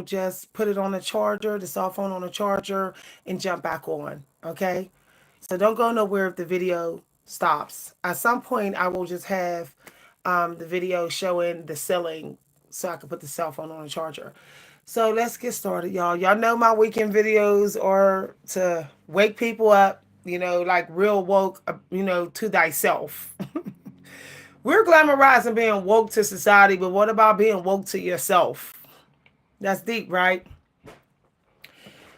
just put it on a charger, the cell phone on a charger, and jump back on. Okay? So don't go nowhere if the video stops. At some point, I will just have the video showing the ceiling so I can put the cell phone on a charger. So let's get started, y'all. Y'all know my weekend videos are to wake people up, like real woke, to thyself. We're glamorizing being woke to society, but what about being woke to yourself? That's deep, right?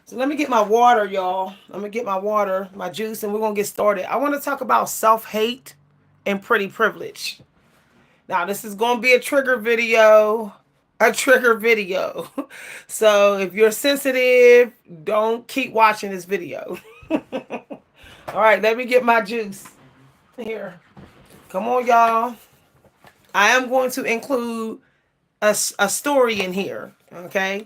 So let me get my water, y'all. Let me get my water, my juice, and we're going to get started. I want to talk about self-hate and pretty privilege. Now, this is going to be a trigger video. A trigger video. So if you're sensitive, don't keep watching this video. All right, let me get my juice. Here. Come on, y'all. I am going to include a story in here, okay?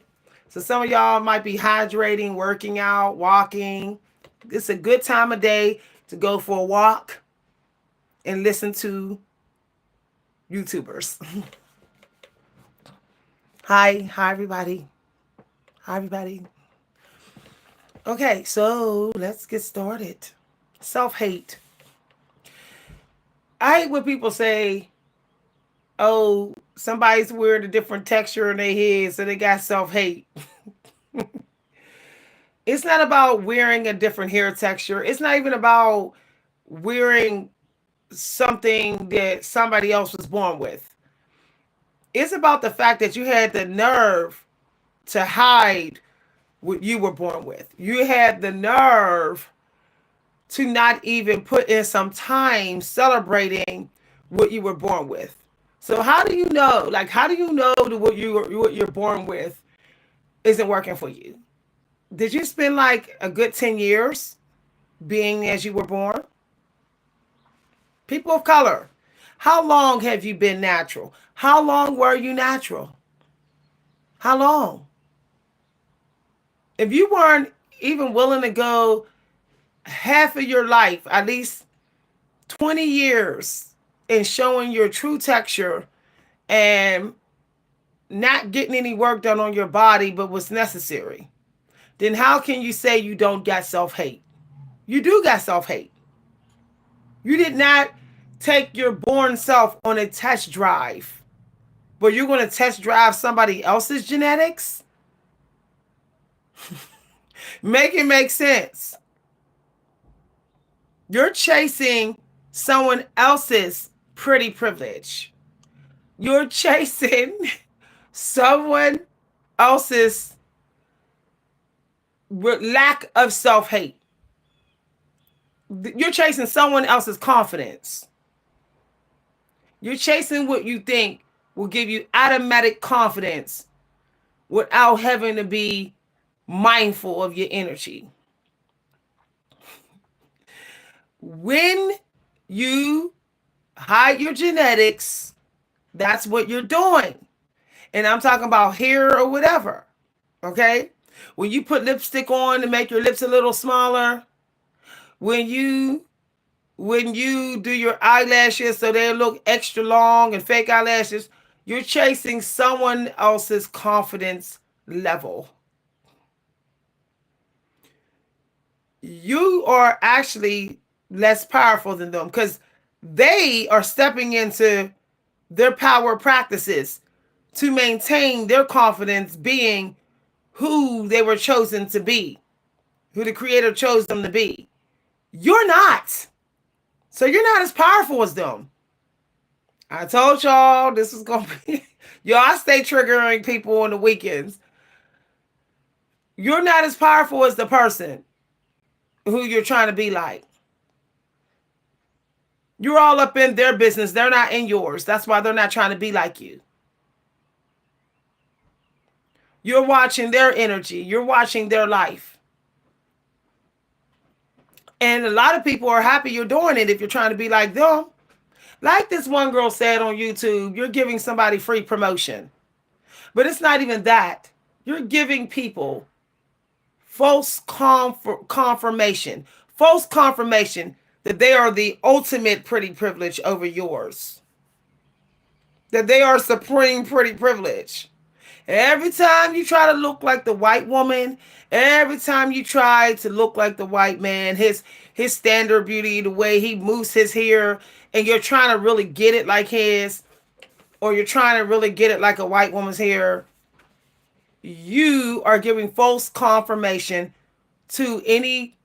So some of y'all might be hydrating, working out, walking. It's a good time of day to go for a walk and listen to YouTubers. Hi everybody. Hi everybody. Okay, so let's get started. Self-hate. I hate when people say, oh, somebody's wearing a different texture in their head, so they got self-hate. It's not about wearing a different hair texture. It's not even about wearing something that somebody else was born with. It's about the fact that you had the nerve to hide what you were born with. You had the nerve to not even put in some time celebrating what you were born with. So how do you know? Like, how do you know that what you're born with isn't working for you? Did you spend like a good 10 years being as you were born? People of color, how long have you been natural? How long were you natural? How long? If you weren't even willing to go half of your life, at least 20 years, in showing your true texture and not getting any work done on your body but was necessary, then how can you say you don't got self-hate? You do got self-hate. You did not take your born self on a test drive, but you're going to test drive somebody else's genetics? Make it make sense. You're chasing someone else's pretty privilege. You're chasing someone else's lack of self-hate. You're chasing someone else's confidence. You're chasing what you think will give you automatic confidence without having to be mindful of your energy. When you hide your genetics, that's what you're doing. And I'm talking about hair or whatever. Okay? When you put lipstick on to make your lips a little smaller, when you do your eyelashes so they look extra long and fake eyelashes, you're chasing someone else's confidence level. You are actually less powerful than them because they are stepping into their power practices to maintain their confidence being who they were chosen to be, who the creator chose them to be. You're not. So you're not as powerful as them. I told y'all this was going to be... Y'all, I stay triggering people on the weekends. You're not as powerful as the person who you're trying to be like. You're all up in their business. They're not in yours. That's why they're not trying to be like you. You're watching their energy. You're watching their life. And a lot of people are happy you're doing it if you're trying to be like them. Like this one girl said on YouTube, you're giving somebody free promotion. But it's not even that. You're giving people false confirmation. False confirmation that they are the ultimate pretty privilege over yours. That they are supreme pretty privilege. Every time you try to look like the white woman, every time you try to look like the white man, his standard beauty, the way he moves his hair, and you're trying to really get it like his, or you're trying to really get it like a white woman's hair, you are giving false confirmation to any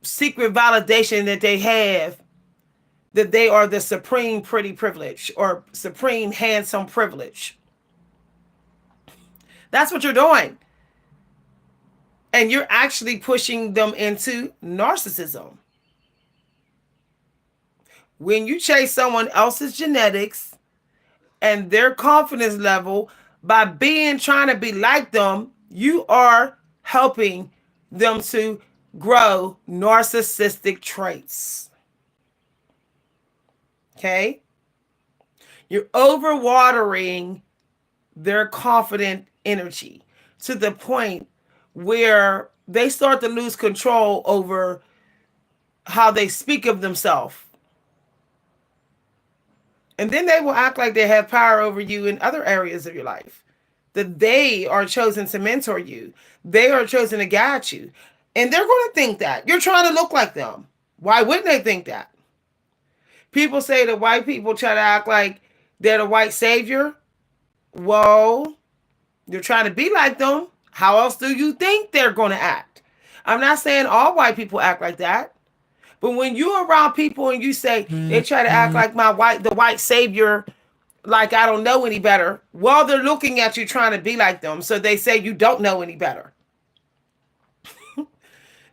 secret validation that they have that they are the supreme pretty privilege or supreme handsome privilege. That's what you're doing. And you're actually pushing them into narcissism. When you chase someone else's genetics and their confidence level by trying to be like them, you are helping them to grow narcissistic traits. Okay? You're overwatering their confident energy to the point where they start to lose control over how they speak of themselves. And then they will act like they have power over you in other areas of your life. That they are chosen to mentor you. They are chosen to guide you. And they're going to think that. You're trying to look like them. Why wouldn't they think that? People say that white people try to act like they're the white savior. Whoa. You're trying to be like them. How else do you think they're going to act? I'm not saying all white people act like that. But when you're around people and you say they try to act like the white savior, like I don't know any better, well, they're looking at you trying to be like them. So they say you don't know any better.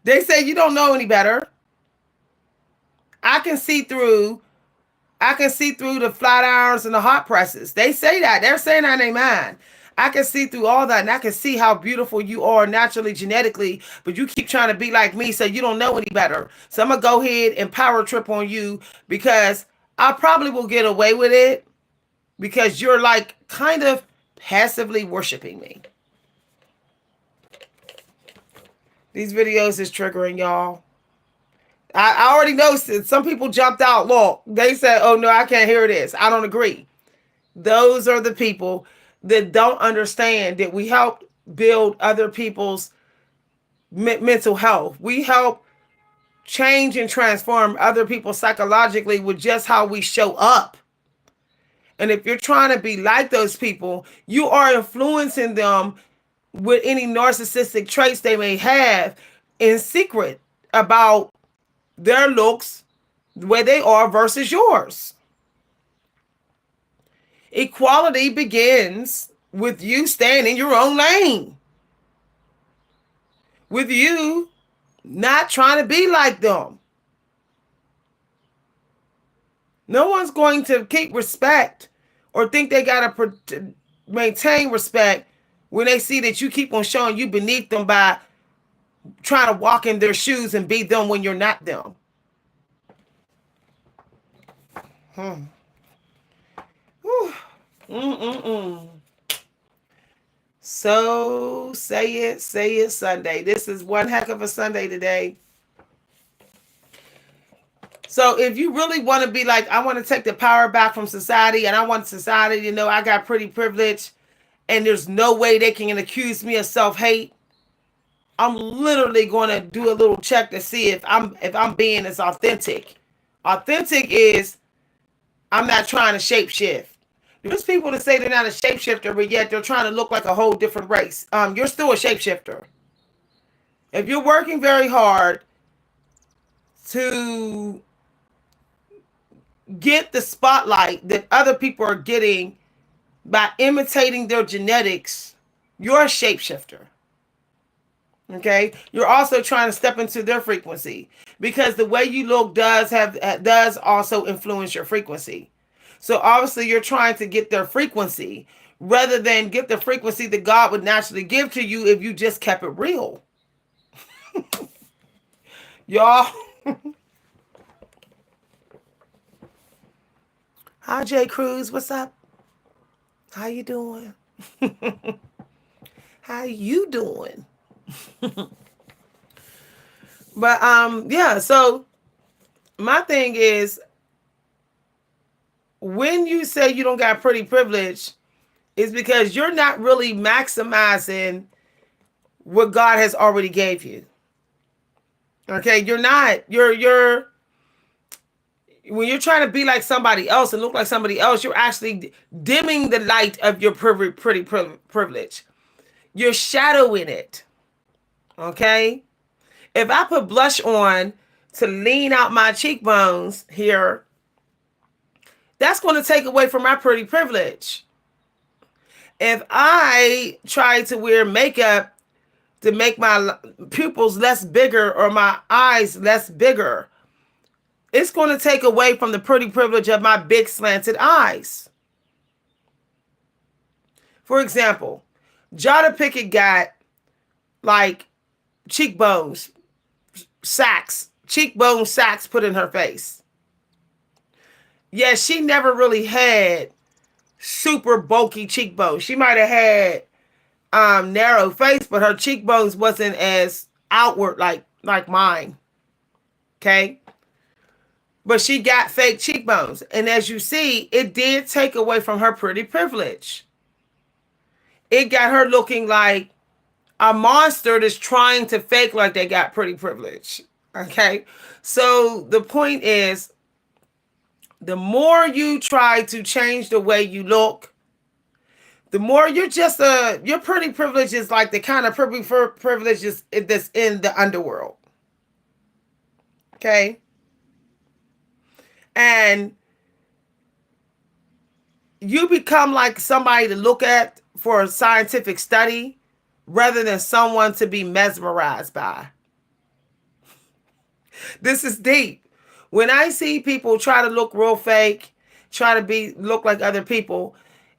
They say you don't know any better. I can see through the flat irons and the hot presses. They say that. They're saying that in their mind. I can see through all that, and I can see how beautiful you are naturally, genetically, but you keep trying to be like me, so you don't know any better. So I'm going to go ahead and power trip on you because I probably will get away with it because you're like kind of passively worshiping me. These videos is triggering y'all. I already know some people jumped out. Look, they said, oh no, I can't hear this. I don't agree. Those are the people that don't understand that we help build other people's mental health. We help change and transform other people psychologically with just how we show up. And if you're trying to be like those people, you are influencing them with any narcissistic traits they may have in secret about their looks, where they are versus yours. Equality begins with you staying in your own lane. With you not trying to be like them. No one's going to keep respect or think they got to maintain respect when they see that you keep on showing you beneath them by trying to walk in their shoes and be them when you're not them. So say it Sunday. This is one heck of a Sunday today. So if you really want to be like, I want to take the power back from society and I want society to know I got pretty privilege and there's no way they can accuse me of self-hate, I'm literally going to do a little check to see if I'm being as authentic. Authentic is I'm not trying to shapeshift. There's people that say they're not a shapeshifter, but yet they're trying to look like a whole different race. You're still a shapeshifter. If you're working very hard to get the spotlight that other people are getting by imitating their genetics, you're a shapeshifter. Okay, you're also trying to step into their frequency because the way you look does also influence your frequency. So obviously you're trying to get their frequency rather than get the frequency that God would naturally give to you if you just kept it real. Y'all. Hi Jay Cruz, what's up? How you doing? How you doing? But yeah, so my thing is when you say you don't got pretty privilege, is because you're not really maximizing what God has already gave you. Okay, you're not. You're when you're trying to be like somebody else and look like somebody else, you're actually dimming the light of your privilege. You're shadowing it. Okay? If I put blush on to lean out my cheekbones here, that's going to take away from my pretty privilege. If I try to wear makeup to make my pupils less bigger or my eyes less bigger, it's going to take away from the pretty privilege of my big slanted eyes. For example, Jada Pickett got like cheekbone sacks put in her face. Yeah, she never really had super bulky cheekbones. She might have had narrow face, but her cheekbones wasn't as outward like mine. Okay? But she got fake cheekbones. And as you see, it did take away from her pretty privilege. It got her looking like a monster that's trying to fake like they got pretty privilege. Okay? So the point is, the more you try to change the way you look, the more you're just your pretty privilege is like the kind of privilege that's in the underworld. Okay? And you become like somebody to look at for a scientific study rather than someone to be mesmerized by. This is deep. When I see people try to look real fake, try to look like other people,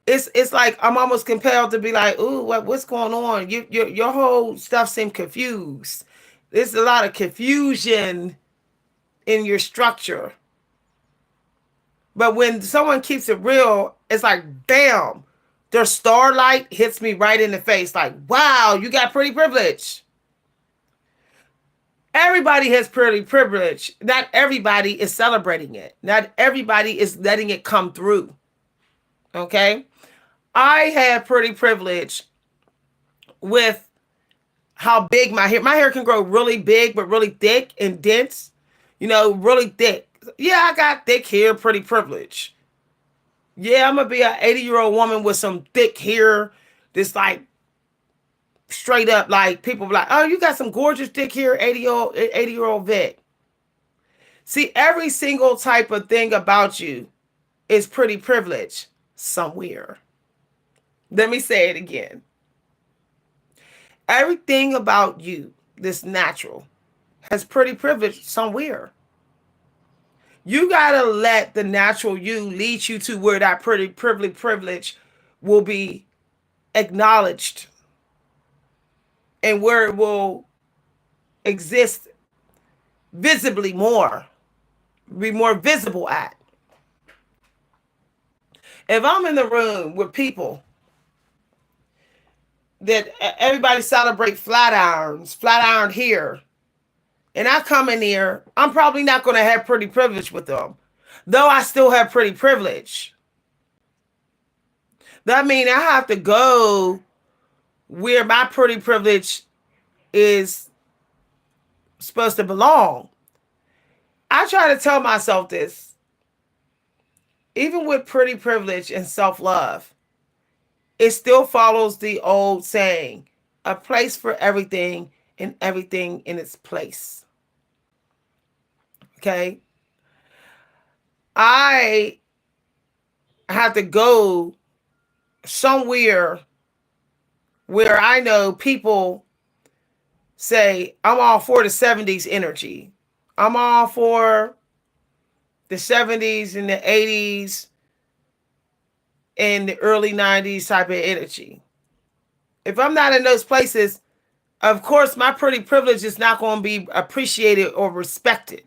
it's like I'm almost compelled to be like, ooh, what's going on? Your whole stuff seems confused. There's a lot of confusion in your structure. But when someone keeps it real, it's like, damn, their starlight hits me right in the face. Like, wow, you got pretty privilege. Everybody has pretty privilege. Not everybody is celebrating it. Not everybody is letting it come through. Okay? I have pretty privilege with how big my hair can grow really big, but really thick and dense. You know, really thick. Yeah, I got thick hair, pretty privilege. Yeah, I'm going to be an 80-year-old woman with some thick hair that's like straight up, like people be like, oh, you got some gorgeous thick hair, 80-year-old vet. See, every single type of thing about you is pretty privilege somewhere. Let me say it again. Everything about you that's natural has pretty privilege somewhere. You got to let the natural you lead you to where that pretty privilege will be acknowledged and where it will exist visibly more, be more visible at. If I'm in the room with people that everybody celebrate flat iron hair, and I come in here, I'm probably not going to have pretty privilege with them, though I still have pretty privilege. That means I have to go where my pretty privilege is supposed to belong. I try to tell myself this, even with pretty privilege and self-love, it still follows the old saying, a place for everything and everything in its place. Okay? I have to go somewhere where I know people say, I'm all for the 70s energy. I'm all for the 70s and the 80s and the early 90s type of energy. If I'm not in those places, of course, my pretty privilege is not going to be appreciated or respected.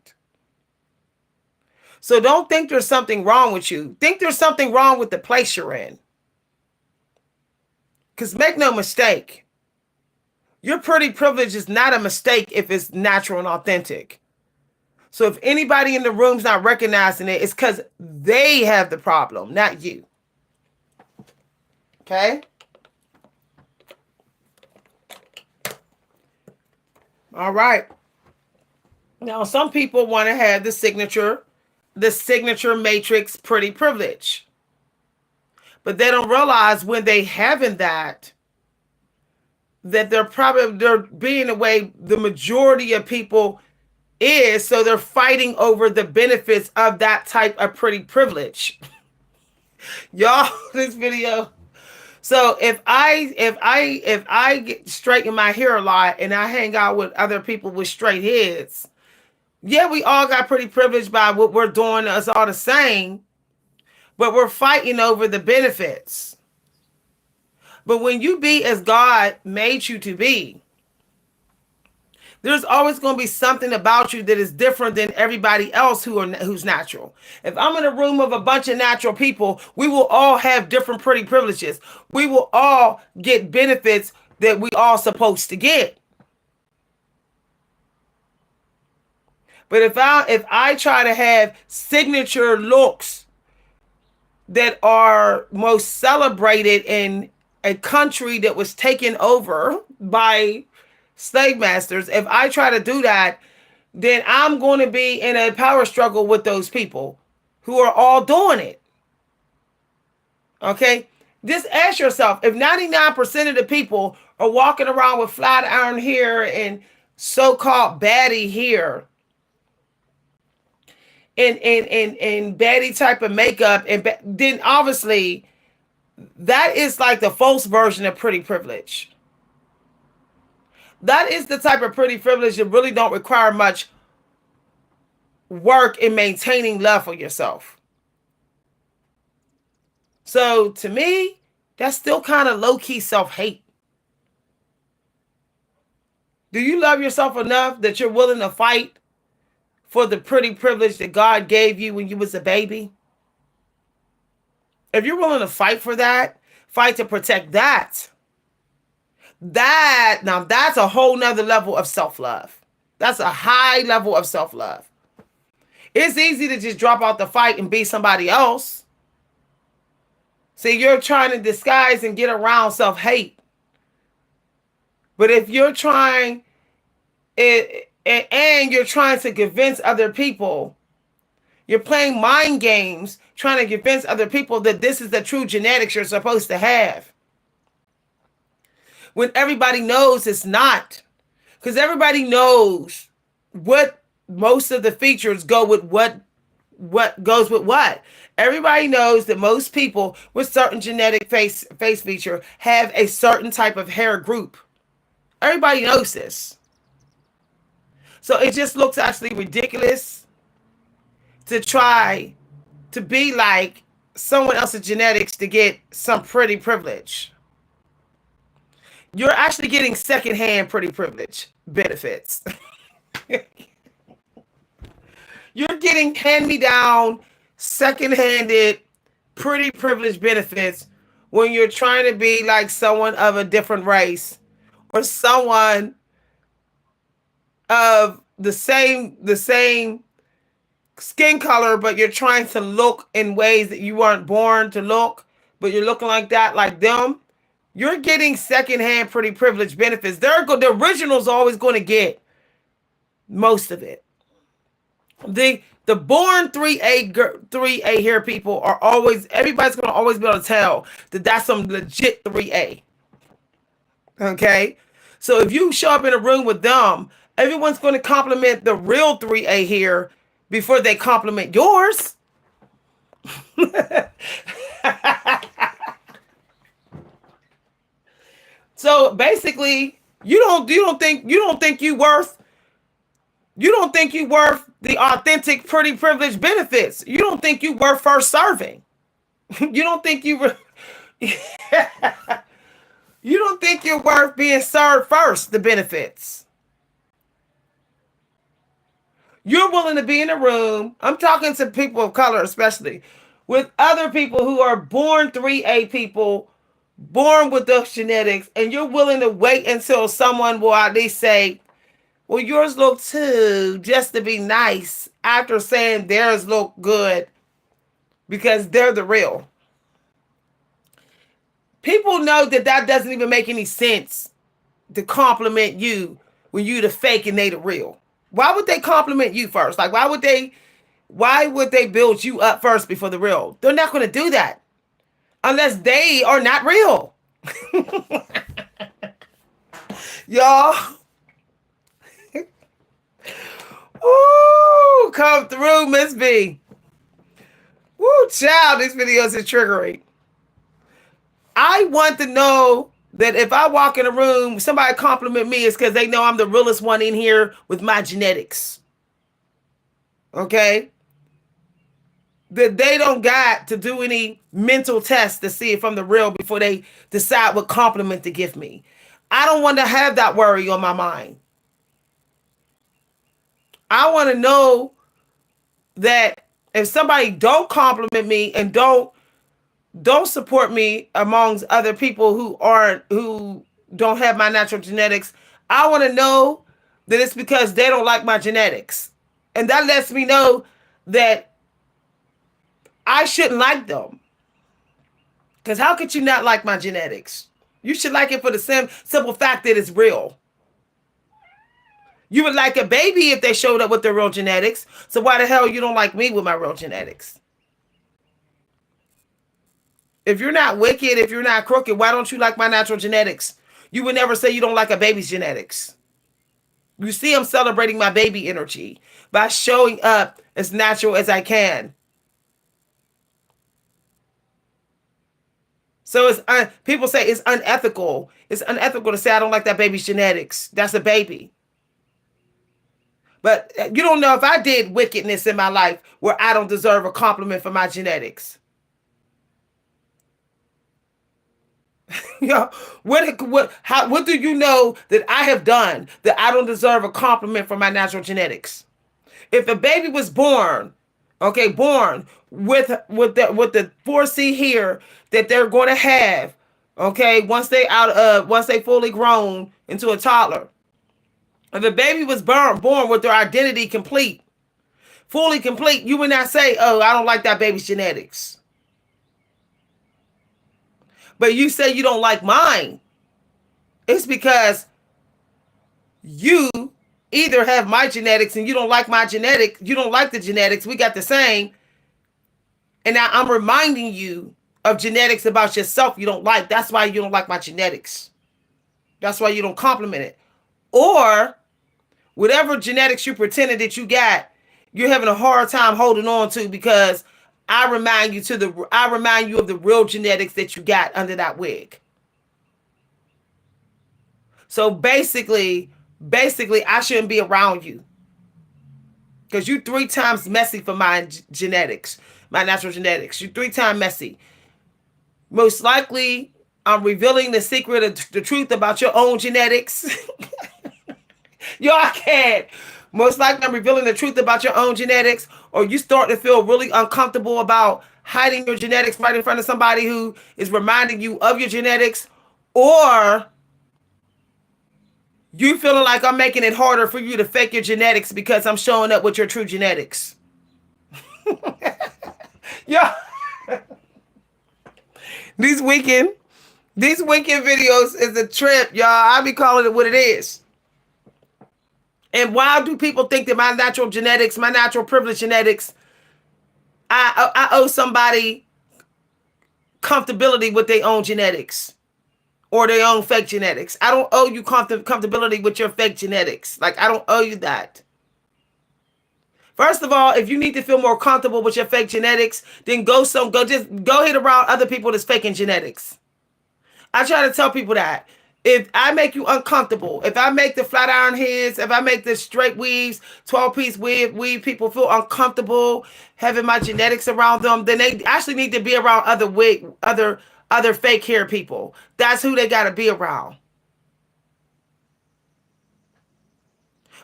So don't think there's something wrong with you. Think there's something wrong with the place you're in. Because make no mistake, your pretty privilege is not a mistake if it's natural and authentic. So if anybody in the room's not recognizing it, it's because they have the problem, not you. Okay. All right. Now, some people want to have the signature matrix pretty privilege. But they don't realize when they having that they're being the way the majority of people is, so they're fighting over the benefits of that type of pretty privilege. Y'all, this video. So if I get straighten my hair a lot and I hang out with other people with straight heads, yeah, we all got pretty privileged by what we're doing. Us all the same, but we're fighting over the benefits. But when you be as God made you to be, there's always going to be something about you that is different than everybody else who's natural. If I'm in a room of a bunch of natural people, we will all have different pretty privileges. We will all get benefits that we all supposed to get. But if I try to have signature looks that are most celebrated in a country that was taken over by slave masters, if I try to do that, then I'm going to be in a power struggle with those people who are all doing it. Okay? Just ask yourself, if 99% of the people are walking around with flat iron hair and so-called baddie hair and baddie type of makeup, and then obviously that is like the false version of pretty privilege. That is the type of pretty privilege that really don't require much work in maintaining love for yourself. So to me, that's still kind of low-key self-hate. Do you love yourself enough that you're willing to fight for the pretty privilege that God gave you when you was a baby? If you're willing to fight for that, fight to protect that, now that's a whole nother level of self-love. That's a high level of self-love. It's easy to just drop out the fight and be somebody else. See, you're trying to disguise and get around self-hate. But if you're trying it, and you're trying to convince other people, you're playing mind games, trying to convince other people that this is the true genetics you're supposed to have, when everybody knows it's not. Because everybody knows what most of the features go with what goes with what. Everybody knows that most people with certain genetic face feature have a certain type of hair group. Everybody knows this. So it just looks actually ridiculous to try to be like someone else's genetics to get some pretty privilege. You're actually getting secondhand pretty privilege benefits. You're getting hand-me-down, second-handed, pretty privilege benefits when you're trying to be like someone of a different race or someone of the same skin color, but you're trying to look in ways that you weren't born to look, but you're looking like that, like them. You're getting secondhand pretty privilege benefits. The original's always going to get most of it. The born 3A hair people are always, everybody's going to always be able to tell that that's some legit 3A. Okay? So if you show up in a room with them, everyone's going to compliment the real 3A hair before they compliment yours. So basically, you don't think you worth the authentic pretty privilege benefits. You don't think you worth first serving. You don't think you don't think you're worth being served first, the benefits. You're willing to be in a room, I'm talking to people of color especially, with other people who are born 3A people, born with those genetics, and you're willing to wait until someone will at least say, well, yours look too, just to be nice, after saying theirs look good because they're the real. People know that that doesn't even make any sense to compliment you when you the fake and they the real. Why would they compliment you first? Like, why would they build you up first before the real? They're not going to do that unless they are not real. Y'all. Ooh, come through, Miss B. Woo, child, these videos are triggering. I want to know that if I walk in a room, somebody compliment me, it's because they know I'm the realest one in here with my genetics. Okay? That they don't got to do any mental tests to see if I'm the real before they decide what compliment to give me. I don't want to have that worry on my mind. I want to know that if somebody don't compliment me and don't support me amongst other people who don't have my natural genetics, I want to know that it's because they don't like my genetics. And that lets me know that I shouldn't like them. Because how could you not like my genetics? You should like it for the simple fact that it's real. You would like a baby if they showed up with their real genetics. So why the hell you don't like me with my real genetics? If you're not wicked, if you're not crooked, why don't you like my natural genetics? You would never say you don't like a baby's genetics. You see, I'm celebrating my baby energy by showing up as natural as I can. So people say it's unethical. It's unethical to say I don't like that baby's genetics. That's a baby. But you don't know if I did wickedness in my life where I don't deserve a compliment for my genetics. You know, what do you know that I have done that I don't deserve a compliment for my natural genetics? If a baby was born with the 4C here that they're going to have, once they fully grown into a toddler. If a baby was born with their identity fully complete, you would not say, "Oh, I don't like that baby's genetics." But you say you don't like mine. It's because you either have my genetics and you don't like my genetics. You don't like the genetics. We got the same. And now I'm reminding you of genetics about yourself you don't like. That's why you don't like my genetics. That's why you don't compliment it. Or whatever genetics you pretended that you got, you're having a hard time holding on to because I remind you of the real genetics that you got under that wig. So basically, I shouldn't be around you because you 3 times messy for my genetics, my natural genetics. You 3 times messy. Most likely, I'm revealing the secret of the truth about your own genetics. Y'all can't. Most likely, I'm revealing the truth about your own genetics, or you start to feel really uncomfortable about hiding your genetics right in front of somebody who is reminding you of your genetics, or you feeling like I'm making it harder for you to fake your genetics because I'm showing up with your true genetics. Yeah. These weekend videos is a trip, y'all. I be calling it what it is. And why do people think that my natural genetics, my natural privilege genetics, I owe somebody comfortability with their own genetics or their own fake genetics? I don't owe you comfortability with your fake genetics. Like, I don't owe you that. First of all, if you need to feel more comfortable with your fake genetics, then go hit around other people that's faking genetics. I try to tell people that. If I make you uncomfortable, if I make the flat iron heads, if I make the straight weaves, 12-piece weave people feel uncomfortable having my genetics around them, then they actually need to be around other fake hair people. That's who they got to be around.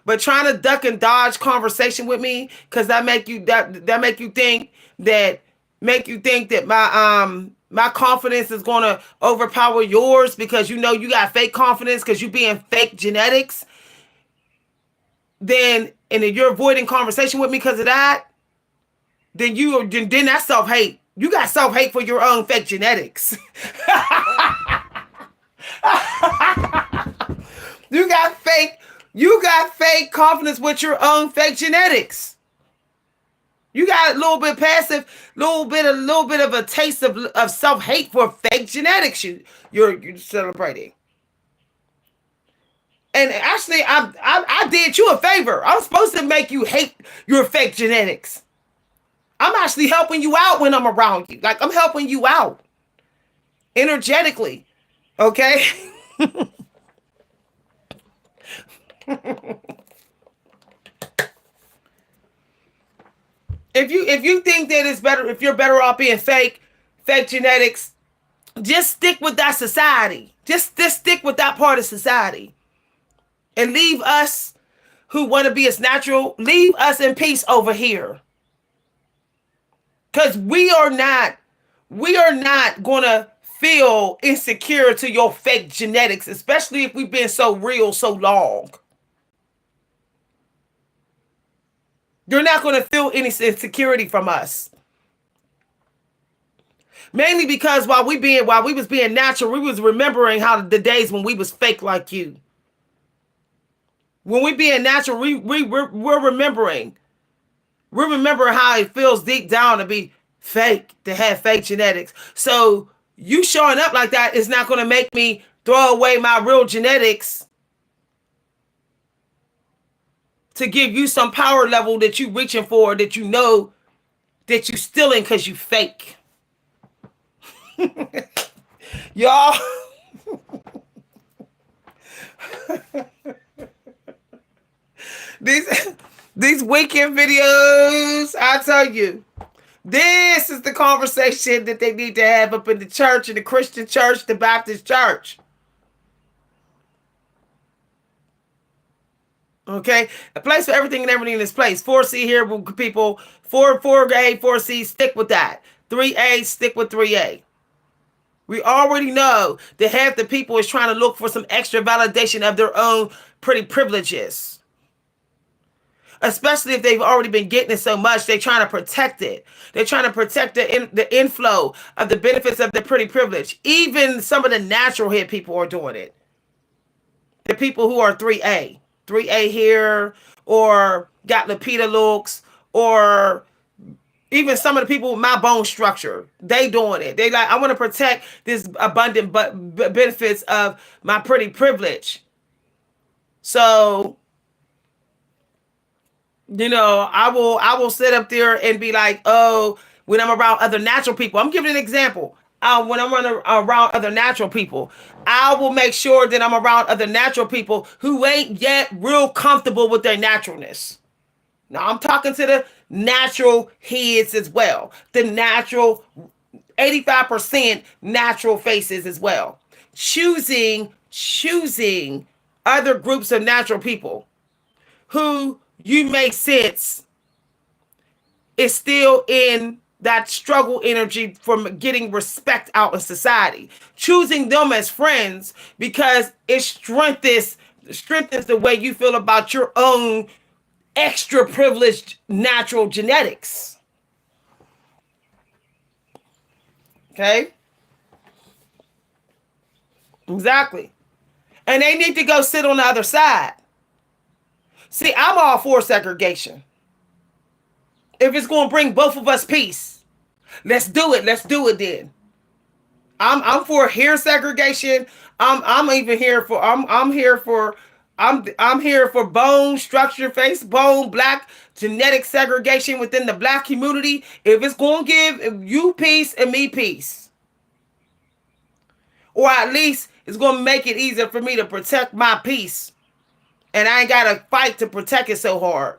But trying to duck and dodge conversation with me because that make you think that my confidence is going to overpower yours because you know you got fake confidence because you being fake genetics. And then you're avoiding conversation with me because of that. Then that's self-hate. You got self-hate for your own fake genetics. You got fake confidence with your own fake genetics. You got a little bit passive, little bit of a taste of self-hate for fake genetics you're celebrating. And actually, I did you a favor. I'm supposed to make you hate your fake genetics. I'm actually helping you out when I'm around you. Like, I'm helping you out energetically. Okay? If you think that it's better, if you're better off being fake genetics, just stick with that society. Just stick with that part of society. And leave us who want to be as natural, leave us in peace over here. Because we are not going to feel insecure to your fake genetics, especially if we've been so real so long. You're not going to feel any insecurity from us. Mainly because while we was being natural, we was remembering how the days when we was fake like you. When we being natural, we're remembering. We remember how it feels deep down to be fake, to have fake genetics. So you showing up like that is not going to make me throw away my real genetics to give you some power level that you reaching for, that you know that you stealing because you fake. Y'all. These weekend videos, I tell you, this is the conversation that they need to have up in the church, in the Christian church, the Baptist church. Okay, a place for everything and everything in this place. 4C here, people. 4A, 4C, stick with that. 3A, stick with 3A. We already know that half the people is trying to look for some extra validation of their own pretty privileges. Especially if they've already been getting it so much, they're trying to protect it. They're trying to protect the inflow of the benefits of the pretty privilege. Even some of the natural hair people are doing it. The people who are 3A. 3A here, or got Lapita looks, or even some of the people with my bone structure, they doing it. They like, I want to protect this abundant benefits of my pretty privilege. So, you know, I will sit up there and be like, oh, when I'm around other natural people, I'm giving an example. When I'm around other natural people, I will make sure that I'm around other natural people who ain't yet real comfortable with their naturalness. Now, I'm talking to the natural heads as well. The natural, 85% natural faces as well. Choosing other groups of natural people who you make sense is still in that struggle energy from getting respect out in society. Choosing them as friends because it strengthens the way you feel about your own extra privileged natural genetics. Okay? Exactly. And they need to go sit on the other side. See, I'm all for segregation. If it's going to bring both of us peace, let's do it. Let's do it then. I'm for hair segregation. I'm here for bone structure, face bone, black genetic segregation within the black community. If it's going to give you peace and me peace, or at least it's going to make it easier for me to protect my peace, and I ain't got to fight to protect it so hard.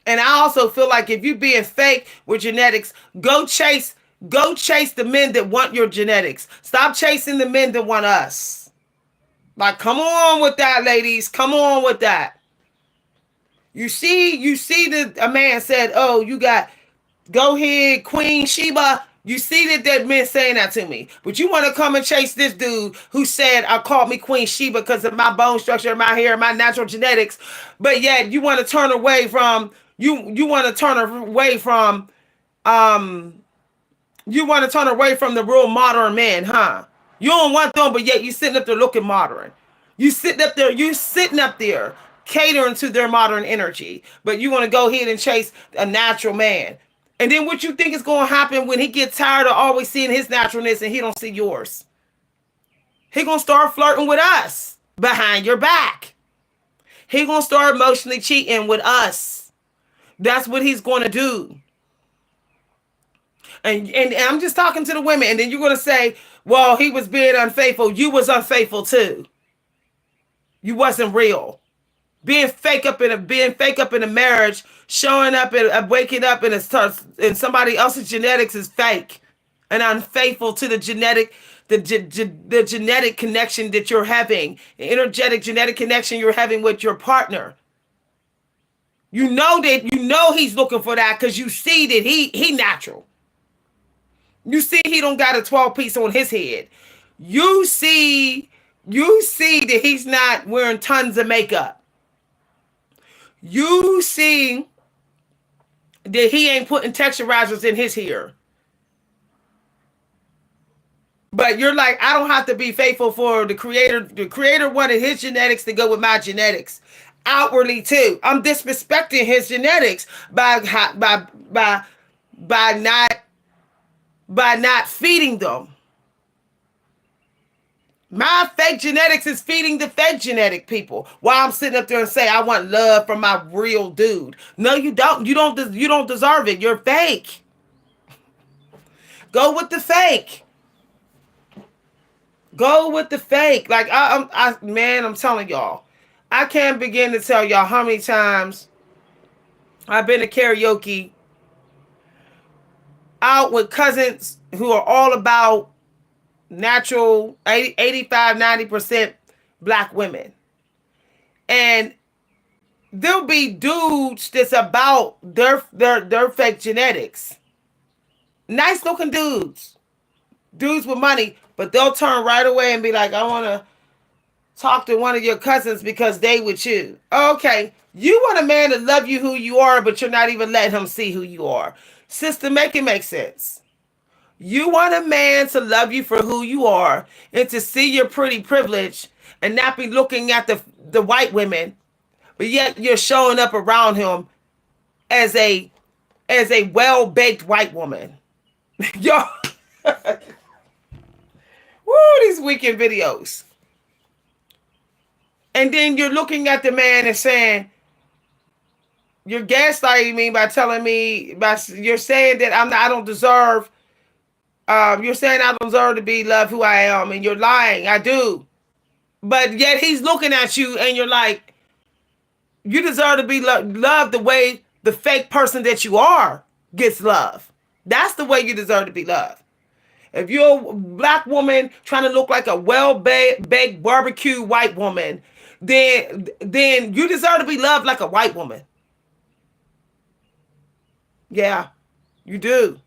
And I also feel like if you being fake with genetics, go chase the men that want your genetics. Stop chasing the men that want us. Like, come on with that, ladies. Come on with that. You see that a man said, oh, you got, go ahead, Queen Sheba. You see that man saying that to me. But you want to come and chase this dude who said, I called me Queen Sheba because of my bone structure, my hair, my natural genetics. But yet you want to turn away from You want to turn away from um you want to turn away from the real modern men, huh? You don't want them, but yet you sitting up there looking modern. You sitting up there catering to their modern energy, but you want to go ahead and chase a natural man. And then what you think is going to happen when he gets tired of always seeing his naturalness and he don't see yours? He going to start flirting with us behind your back. He going to start emotionally cheating with us. That's what he's going to do. And I'm just talking to the women, and then you're going to say, well, he was being unfaithful. You was unfaithful too. You wasn't real. Being fake up in a marriage, showing up and waking up in somebody else's genetics is fake and unfaithful to the genetic connection that you're having, the energetic genetic connection you're having with your partner. You know he's looking for that because you see that he natural. You see he don't got a 12-piece on his head. You see that he's not wearing tons of makeup. You see that he ain't putting texturizers in his hair. But you're like, I don't have to be faithful for the creator. The creator wanted his genetics to go with my genetics. Outwardly too. I'm disrespecting his genetics by not feeding them. My fake genetics is feeding the fake genetic people. While I'm sitting up there and say I want love from my real dude. No, you don't. You don't deserve it. You're fake. Go with the fake. Go with the fake. Like I'm telling y'all, I can't begin to tell y'all how many times I've been to karaoke out with cousins who are all about natural 85-90% black women, and there'll be dudes that's about their fake genetics, nice looking dudes with money, but they'll turn right away and be like, I want to talk to one of your cousins because they with you. Okay, you want a man to love you who you are, but you're not even letting him see who you are. Sister, make it make sense. You want a man to love you for who you are and to see your pretty privilege and not be looking at the white women, but yet you're showing up around him as a well-baked white woman. Yo, woo, these weekend videos. And then you're looking at the man and saying, you're gaslighting me by telling me, you're saying that I don't deserve. You're saying I don't deserve to be loved who I am, and you're lying. I do. But yet he's looking at you and you're like, you deserve to be loved the way the fake person that you are gets love. That's the way you deserve to be loved. If you're a black woman trying to look like a well-baked barbecue white woman, then you deserve to be loved like a white woman. Yeah, you do.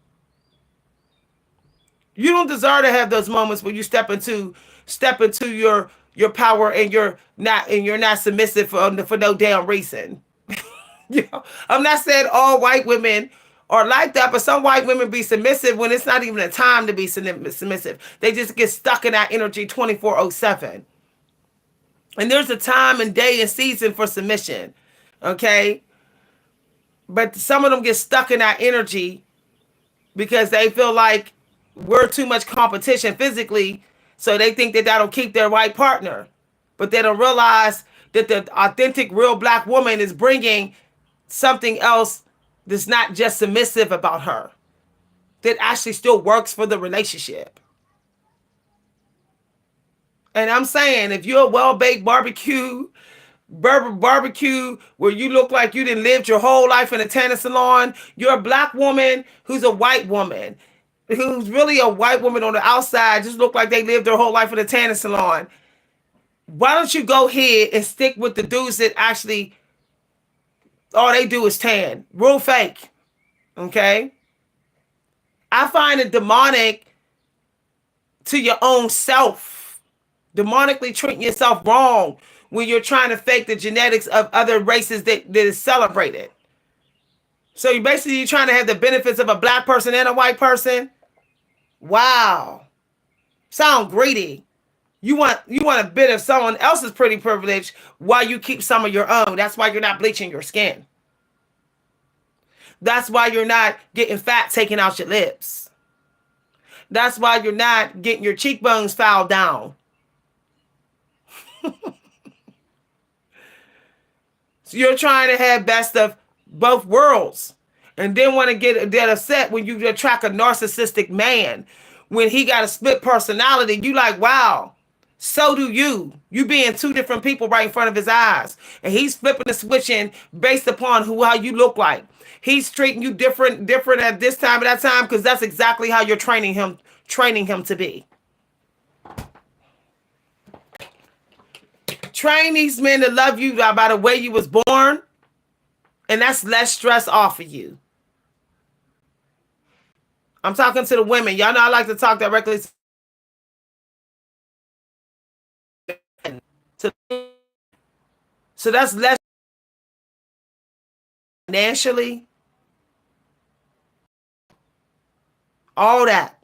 You don't deserve to have those moments where you step into your power and you're not submissive for no damn reason. You know, I'm not saying all white women are like that, but some white women be submissive when it's not even a time to be submissive. They just get stuck in that energy 24/7. And there's a time and day and season for submission. Okay? But some of them get stuck in that energy because they feel like we're too much competition physically, so they think that that'll keep their white partner. But they don't realize that the authentic, real black woman is bringing something else that's not just submissive about her, that actually still works for the relationship. And I'm saying, if you're a well-baked barbecue where you look like you didn't live your whole life in a tanning salon, you're a black woman who's a white woman, who's really a white woman on the outside, just look like they lived their whole life in a tanning salon. Why don't you go ahead and stick with the dudes that actually all they do is tan? Real fake. Okay? I find it demonic to your own self. Demonically treating yourself wrong when you're trying to fake the genetics of other races that is celebrated. So you basically you're trying to have the benefits of a black person and a white person. Wow. Sound greedy. You want a bit of someone else's pretty privilege while you keep some of your own. That's why you're not bleaching your skin. That's why you're not getting fat taken out your lips. That's why you're not getting your cheekbones filed down. So you're trying to have best of both worlds. And then want to get upset when you attract a narcissistic man. When he got a split personality, you like, wow, so do you. You being two different people right in front of his eyes. And he's flipping the switch in based upon how you look like. He's treating you different at this time and that time because that's exactly how you're training him to be. Train these men to love you by the way you was born, and that's less stress off of you. I'm talking to the women. Y'all know I like to talk directly to so that's less financially, all that,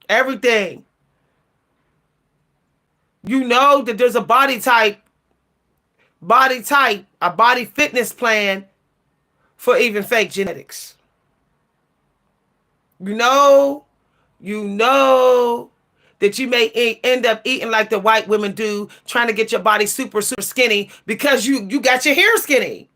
everything. You know that there's a body type, a body fitness plan for even fake genetics. You know that you may end up eating like the white women do, trying to get your body super, super skinny because you got your hair skinny.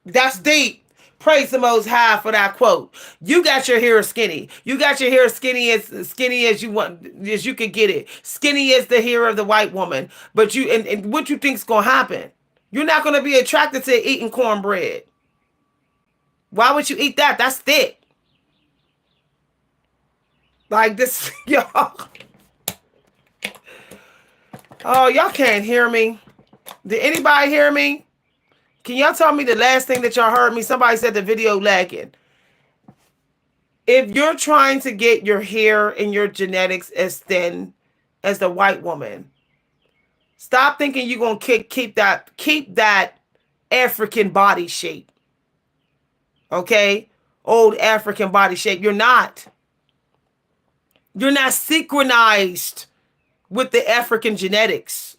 That's deep. Praise the Most High for that quote. You got your hair skinny. You got your hair skinny as you want, as you can get it. Skinny as the hair of the white woman. But and what you think's gonna happen? You're not gonna be attracted to eating cornbread. Why would you eat that? That's thick. Like this, y'all. Oh, y'all can't hear me. Did anybody hear me? Can y'all tell me the last thing that y'all heard me? Somebody said the video lagging. If you're trying to get your hair and your genetics as thin as the white woman, stop thinking you're gonna keep that African body shape. Okay? Old African body shape. You're not. You're not synchronized with the African genetics.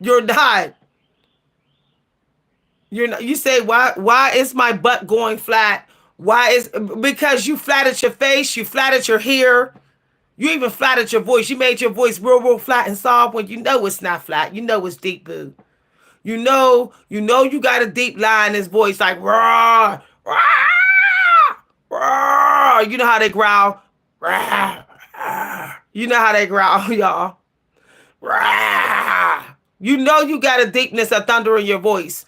You're not. You say, why is my butt going flat? Because you flattered your face, you flattered your hair, you even flattered your voice. You made your voice real, real flat and soft when you know it's not flat. You know it's deep, boo. You know you got a deep line in his voice, like raw, raw, raw. You know how they growl. Rah, rah. You know how they growl, y'all. Rah. You know you got a deepness of thunder in your voice.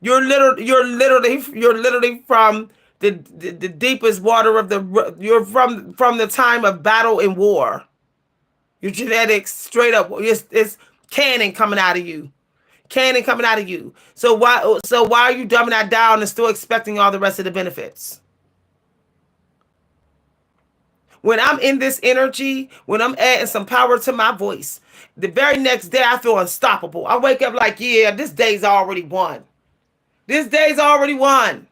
You're literally from the deepest water of you're from the time of battle and war. Your genetics straight up, it's cannon coming out of you. Cannon coming out of you. So why are you dumbing that down and still expecting all the rest of the benefits? When I'm in this energy, when I'm adding some power to my voice, the very next day I feel unstoppable. I wake up like, yeah, this day's already won. This day's already won.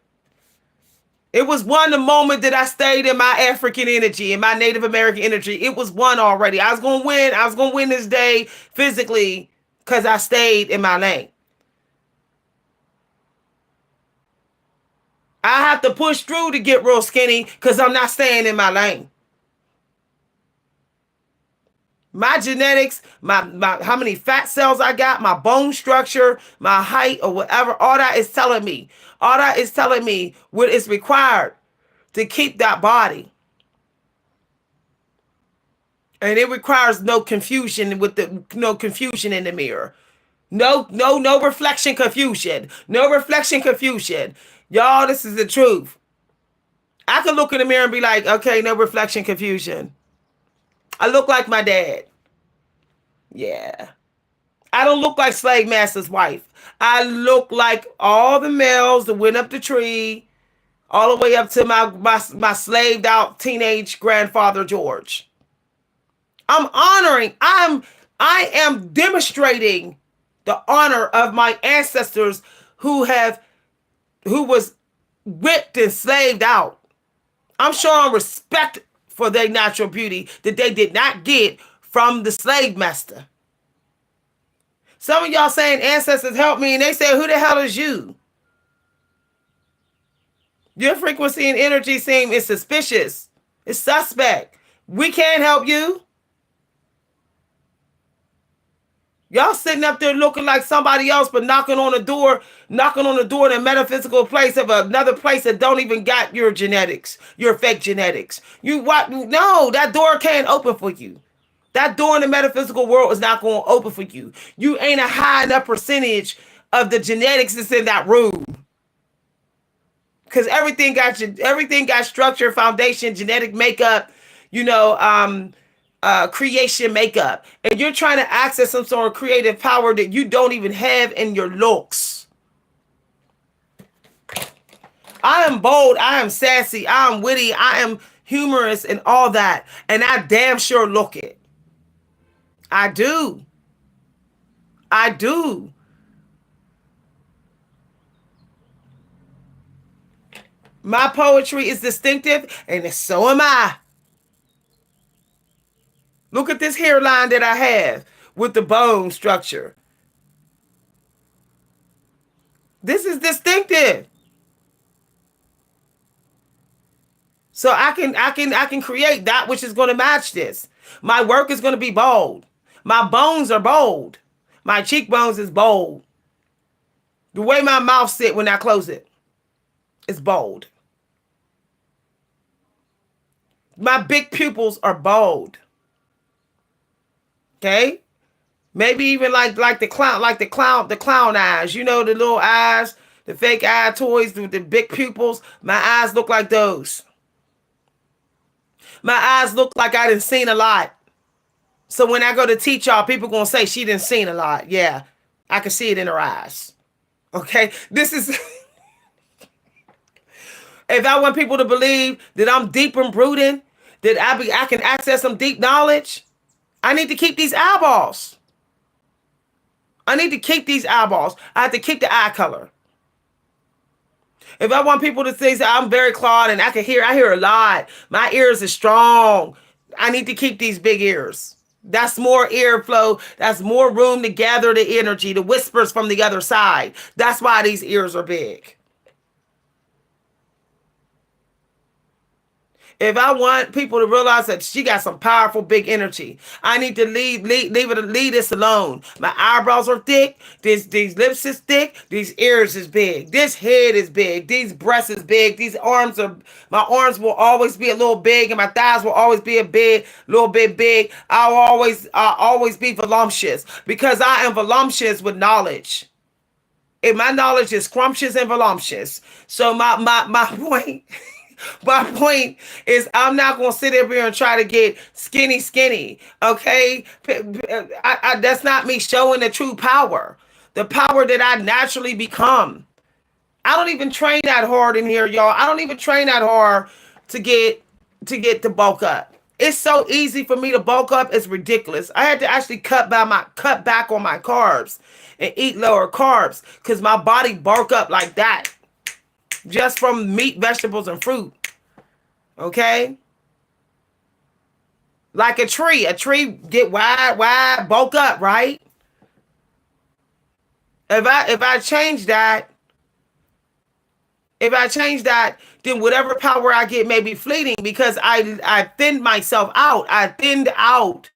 It was won the moment that I stayed in my African energy, in my Native American energy. It was won already. I was going to win. I was going to win this day physically because I stayed in my lane. I have to push through to get real skinny because I'm not staying in my lane. My genetics, my how many fat cells I got, my bone structure, my height or whatever, all that is telling me. All that is telling me what is required to keep that body. And it requires no confusion in the mirror. No reflection confusion. No reflection confusion. Y'all, this is the truth. I can look in the mirror and be like, okay, no reflection confusion. I look like my dad. Yeah. I don't look like Slave Master's wife. I look like all the males that went up the tree, all the way up to my slaved out teenage grandfather George. I am demonstrating the honor of my ancestors who who was whipped and slaved out. I'm showing respect for their natural beauty that they did not get from the slave master. Some of y'all saying ancestors help me, and they say, who the hell is you? Your frequency and energy seem is suspicious. It's suspect. We can't help you. Y'all sitting up there looking like somebody else, but knocking on the door in a metaphysical place of another place that don't even got your genetics, your fake genetics. You what? No, that door can't open for you. That door in the metaphysical world is not going to open for you. You ain't a high enough percentage of the genetics that's in that room. Because everything got structure, foundation, genetic makeup, creation makeup, and you're trying to access some sort of creative power that you don't even have in your looks. I am bold, I am sassy, I am witty, I am humorous and all that, and I damn sure look it. I do. My poetry is distinctive, and so am I. Look at this hairline that I have with the bone structure. This is distinctive. So I can create that which is going to match this. My work is going to be bold. My bones are bold. My cheekbones is bold. The way my mouth sit when I close it is bold. My big pupils are bold. Okay? Maybe even like the clown eyes. You know, the little eyes, the fake eye toys with the big pupils. My eyes look like those. My eyes look like I done seen a lot. So when I go to teach y'all, people gonna say she done seen a lot. Yeah, I can see it in her eyes. Okay? This is... If I want people to believe that I'm deep and brooding, that I can access some deep knowledge, I need to keep these eyeballs. I have to keep the eye color. If I want people to say I'm very clawed and I hear a lot, my ears are strong, I need to keep these big ears. That's more airflow. That's more room to gather the energy, the whispers from the other side. That's why these ears are big. If I want people to realize that she got some powerful big energy, I need to leave this alone. My eyebrows are thick. These lips is thick. These ears is big. This head is big. These breasts is big. My arms will always be a little big, and my thighs will always be little bit big. I'll always be voluptuous because I am voluptuous with knowledge. And my knowledge is scrumptious and voluptuous. So my point. My point is I'm not going to sit up here and try to get skinny. Okay. That's not me showing the true power, the power that I naturally become. I don't even train that hard in here, y'all. I don't even train that hard to get to bulk up. It's so easy for me to bulk up. It's ridiculous. I had to actually cut back on my carbs and eat lower carbs because my body bulk up like that. Just from meat, vegetables, and fruit. Okay? Like a tree. A tree get wide, bulk up, right? If I change that, then whatever power I get may be fleeting because I thinned myself out. I thinned out.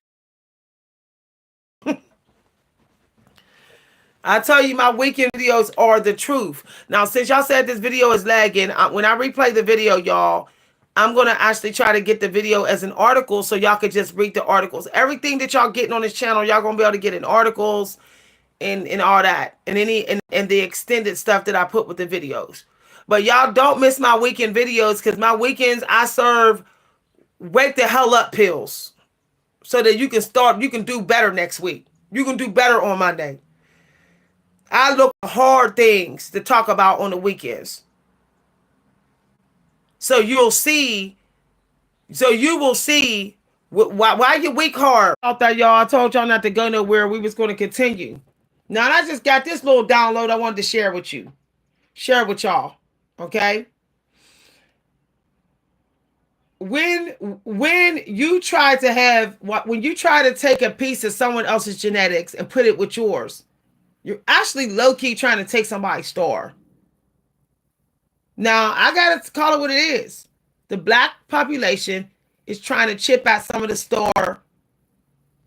I tell you, my weekend videos are the truth. Now, since y'all said this video is lagging, when I replay the video, y'all, I'm going to actually try to get the video as an article so y'all could just read the articles. Everything that y'all getting on this channel, y'all going to be able to get in articles and all that. And the extended stuff that I put with the videos. But y'all don't miss my weekend videos because my weekends, I serve wake the hell up pills so that you can do better next week. You can do better on Monday. I look for hard things to talk about on the weekends. So you will see why your week hard. Out there, y'all. I told y'all not to go nowhere. We was going to continue. Now, I just got this little download I wanted to share with you. Share with y'all. Okay. when when you try to have when you try to take a piece of someone else's genetics and put it with yours, you're actually low-key trying to take somebody's star. Now I gotta call it what it is. The black population is trying to chip out some of the star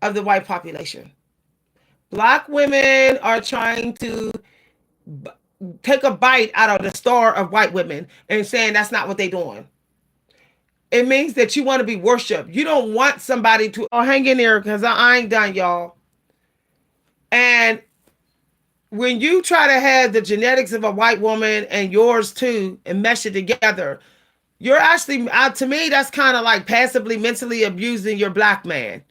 of the white population. Black women are trying to take a bite out of the star of white women and saying that's not what they're doing. It means that you want to be worshipped. You don't want somebody to, oh, hang in there because I ain't done, y'all. And when you try to have the genetics of a white woman and yours too and mesh it together, you're actually, to me, that's kind of like passively mentally abusing your black man.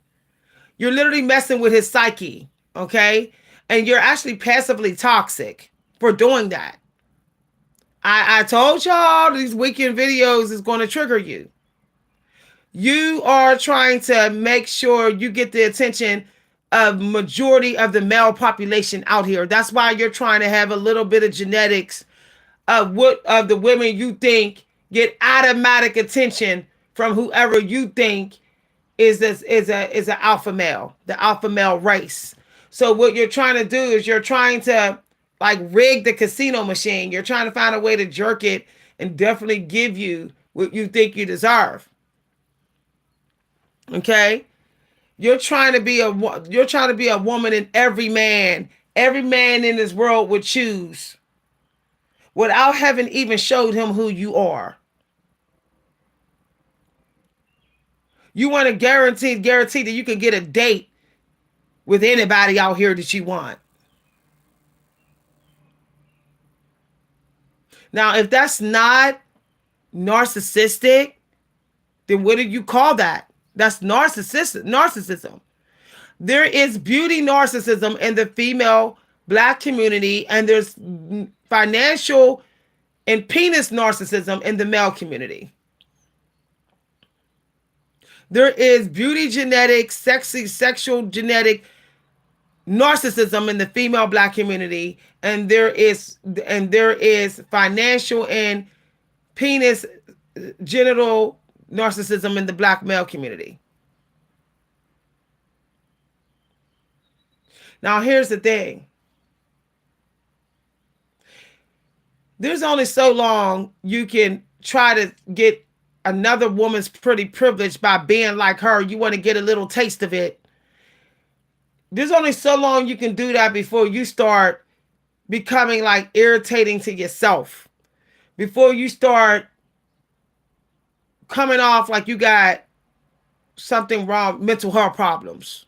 You're literally messing with his psyche, okay? And you're actually passively toxic for doing that. I told y'all these weekend videos is going to trigger you. You are trying to make sure you get the attention of majority of the male population out here. That's why you're trying to have a little bit of genetics of what of the women you think get automatic attention from whoever you think is an alpha male, the alpha male race. So what you're trying to do is you're trying to like rig the casino machine. You're trying to find a way to jerk it and definitely give you what you think you deserve. Okay? You're trying to be a woman in every man in this world would choose without having even showed him who you are. You want to guarantee that you can get a date with anybody out here that you want. Now, if that's not narcissistic, then what do you call that? That's narcissism. There is beauty narcissism in the female black community, and there's financial and penis narcissism in the male community. There is beauty genetic, sexual genetic narcissism in the female black community, and there is financial and penis genital narcissism in the black male community. Now, here's the thing. There's only so long you can try to get another woman's pretty privilege by being like her. You want to get a little taste of it. There's only so long you can do that before you start becoming like irritating to yourself. Before you start coming off like you got something wrong, mental health problems.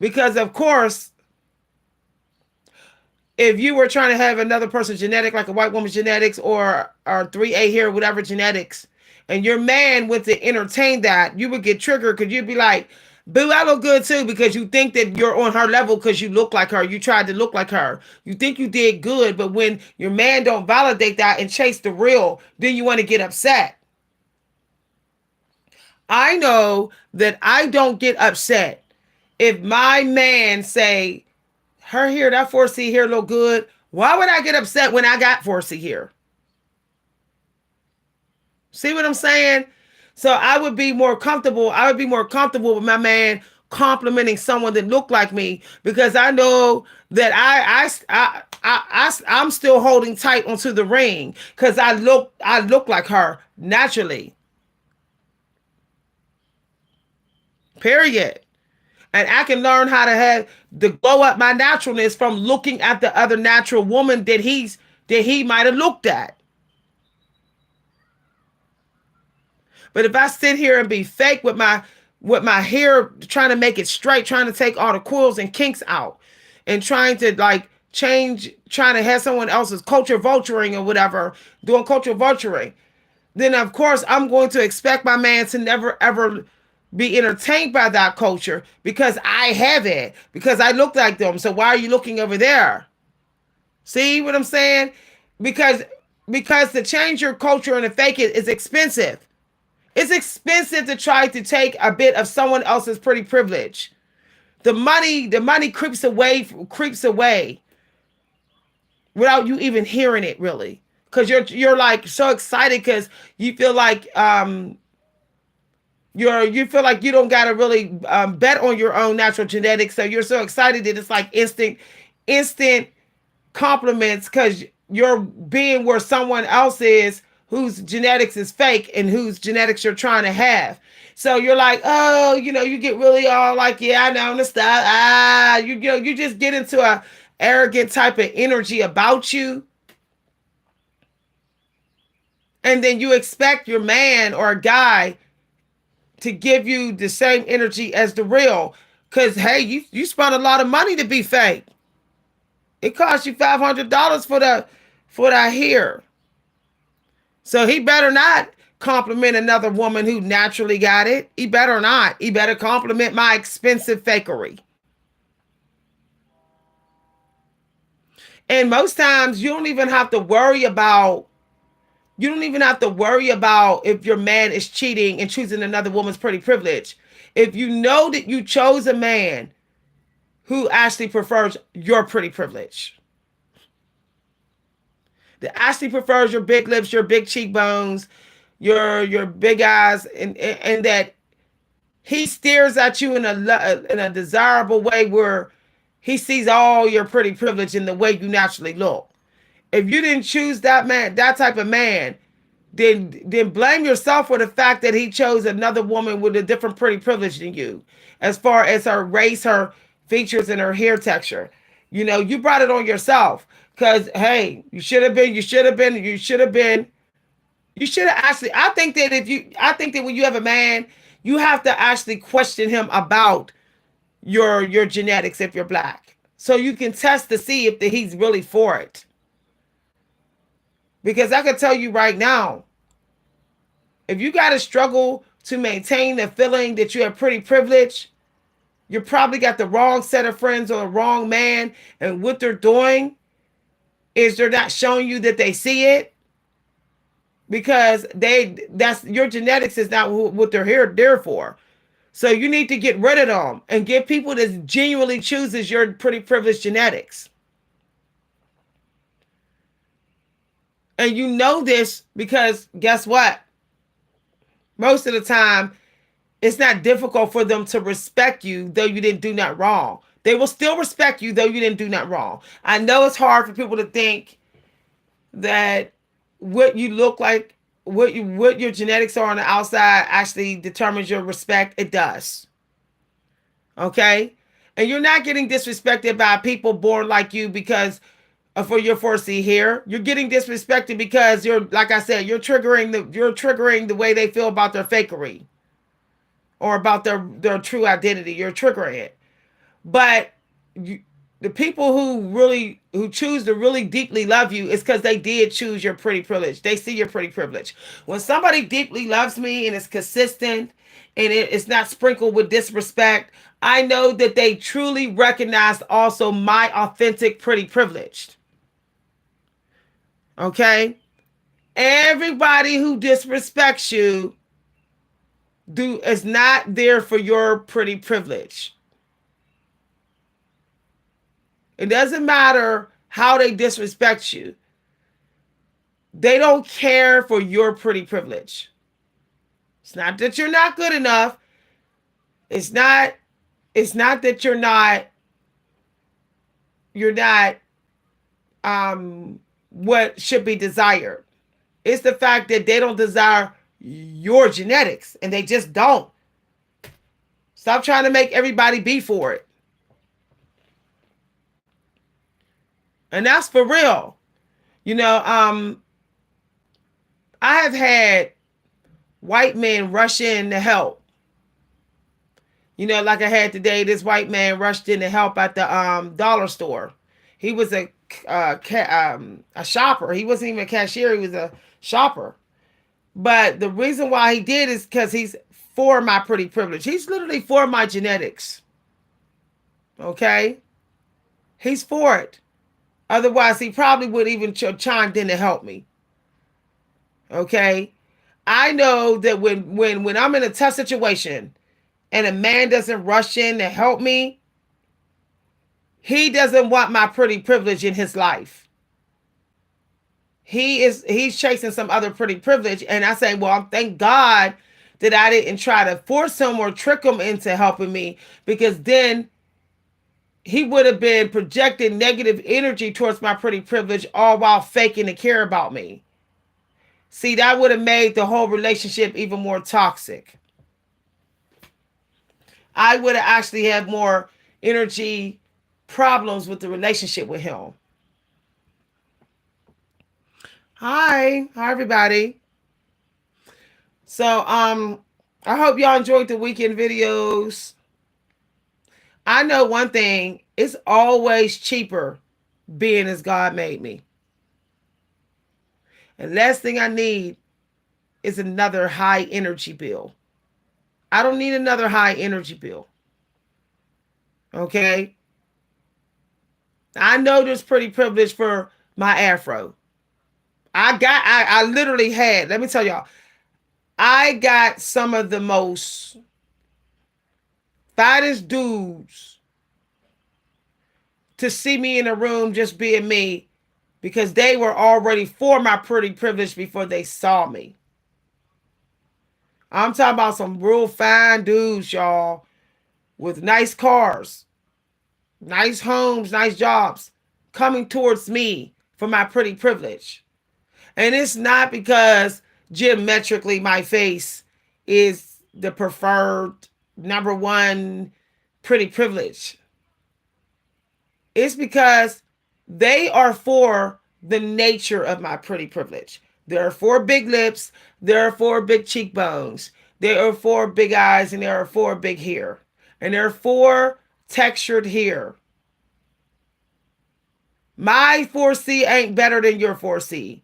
Because of course, if you were trying to have another person's genetic, like a white woman's genetics or 3A here, whatever genetics, and your man went to entertain that, you would get triggered because you'd be like, boo, I look good too, because you think that you're on her level because you look like her. You tried to look like her. You think you did good, but when your man don't validate that and chase the real, then you want to get upset. I know that I don't get upset if my man say, her here, that 4C here look good. Why would I get upset when I got 4C here? See what I'm saying? So I would be more comfortable. I would be more comfortable with my man complimenting someone that looked like me, because I know that I'm still holding tight onto the ring because I look like her naturally. Period. And I can learn how to have to glow up my naturalness from looking at the other natural woman that he might have looked at. But if I sit here and be fake with my hair, trying to make it straight, trying to take all the coils and kinks out, and trying to like change, trying to have someone else's culture vulturing or whatever, doing culture vulturing, then of course I'm going to expect my man to never ever be entertained by that culture because I have it, because I look like them. So why are you looking over there? See what I'm saying? Because to change your culture and to fake it is expensive. It's expensive to try to take a bit of someone else's pretty privilege. The money creeps away without you even hearing it, really. because you're like so excited because you feel like you feel like you don't gotta really bet on your own natural genetics, so you're so excited that it's like instant compliments because you're being where someone else is whose genetics is fake and whose genetics you're trying to have. So you're like, oh, you get really all like, yeah, I know the stuff. You just get into a arrogant type of energy about you. And then you expect your man or a guy to give you the same energy as the real. Cause hey, you spent a lot of money to be fake. It cost you $500 for that hair. So he better not compliment another woman who naturally got it. He better not. He better compliment my expensive fakery. And most times you don't even have to worry about if your man is cheating and choosing another woman's pretty privilege. If you know that you chose a man who actually prefers your pretty privilege, that actually prefers your big lips, your big cheekbones, your big eyes, and that he stares at you in a desirable way where he sees all your pretty privilege in the way you naturally look. If you didn't choose that man, that type of man, then blame yourself for the fact that he chose another woman with a different pretty privilege than you, as far as her race, her features, and her hair texture. You brought it on yourself because hey, you should have been, you should have actually. I think that when you have a man, you have to actually question him about your genetics if you're black, so you can test to see if he's really for it. Because I can tell you right now, if you got to struggle to maintain the feeling that you have pretty privilege, you probably got the wrong set of friends or the wrong man. And what they're doing is they're not showing you that they see it, because that's your genetics is not what they're here there for. So you need to get rid of them and get people that genuinely chooses your pretty privileged genetics. And you know this because guess what? Most of the time, it's not difficult for them to respect you, though you didn't do nothing wrong. They will still respect you, though you didn't do nothing wrong. I know it's hard for people to think that what you look like, what your genetics are on the outside actually determines your respect. It does. Okay? And you're not getting disrespected by people born like you because for your 4C hair. You're getting disrespected because you're, like I said, you're triggering the way they feel about their fakery or about their true identity. You're triggering it. But the people who choose to really deeply love you is because they did choose your pretty privilege. They see your pretty privilege. When somebody deeply loves me and it's consistent and it's not sprinkled with disrespect, I know that they truly recognize also my authentic pretty privilege. Okay? Everybody who disrespects you is not there for your pretty privilege. It doesn't matter how they disrespect you. They don't care for your pretty privilege. It's not that you're not good enough. It's not that you're not what should be desired. It's the fact that they don't desire your genetics, and they just don't. Stop trying to make everybody be for it. And that's for real. I have had white men rush in to help. Like I had today, this white man rushed in to help at the dollar store. He was a shopper. He wasn't even a cashier. He was a shopper. But the reason why he did is because he's for my pretty privilege. He's literally for my genetics. Okay? He's for it. Otherwise, he probably would even chimed in to help me. Okay? I know that when I'm in a tough situation and a man doesn't rush in to help me, he doesn't want my pretty privilege in his life. he's chasing some other pretty privilege. And I say, well, thank God that I didn't try to force him or trick him into helping me, because then he would have been projecting negative energy towards my pretty privilege, all while faking to care about me. See, that would have made the whole relationship even more toxic. I would have actually had more energy problems with the relationship with him. Hi everybody. So I hope y'all enjoyed the weekend videos. I know one thing, it's always cheaper being as God made me. And last thing I need is another high energy bill. I don't need another high energy bill. Okay? I know there's pretty privilege for my afro. I literally had, let me tell y'all, I got some of the most fattest dudes to see me in a room just being me, because they were already for my pretty privilege before they saw me. I'm talking about some real fine dudes, y'all, with nice cars, nice homes, nice jobs, coming towards me for my pretty privilege. And it's not because geometrically my face is the preferred number one pretty privilege. It's because they are for the nature of my pretty privilege. They're for big lips, they're for big cheekbones, they are for big eyes, and they are for big hair. And they're for textured hair. My 4C ain't better than your 4C.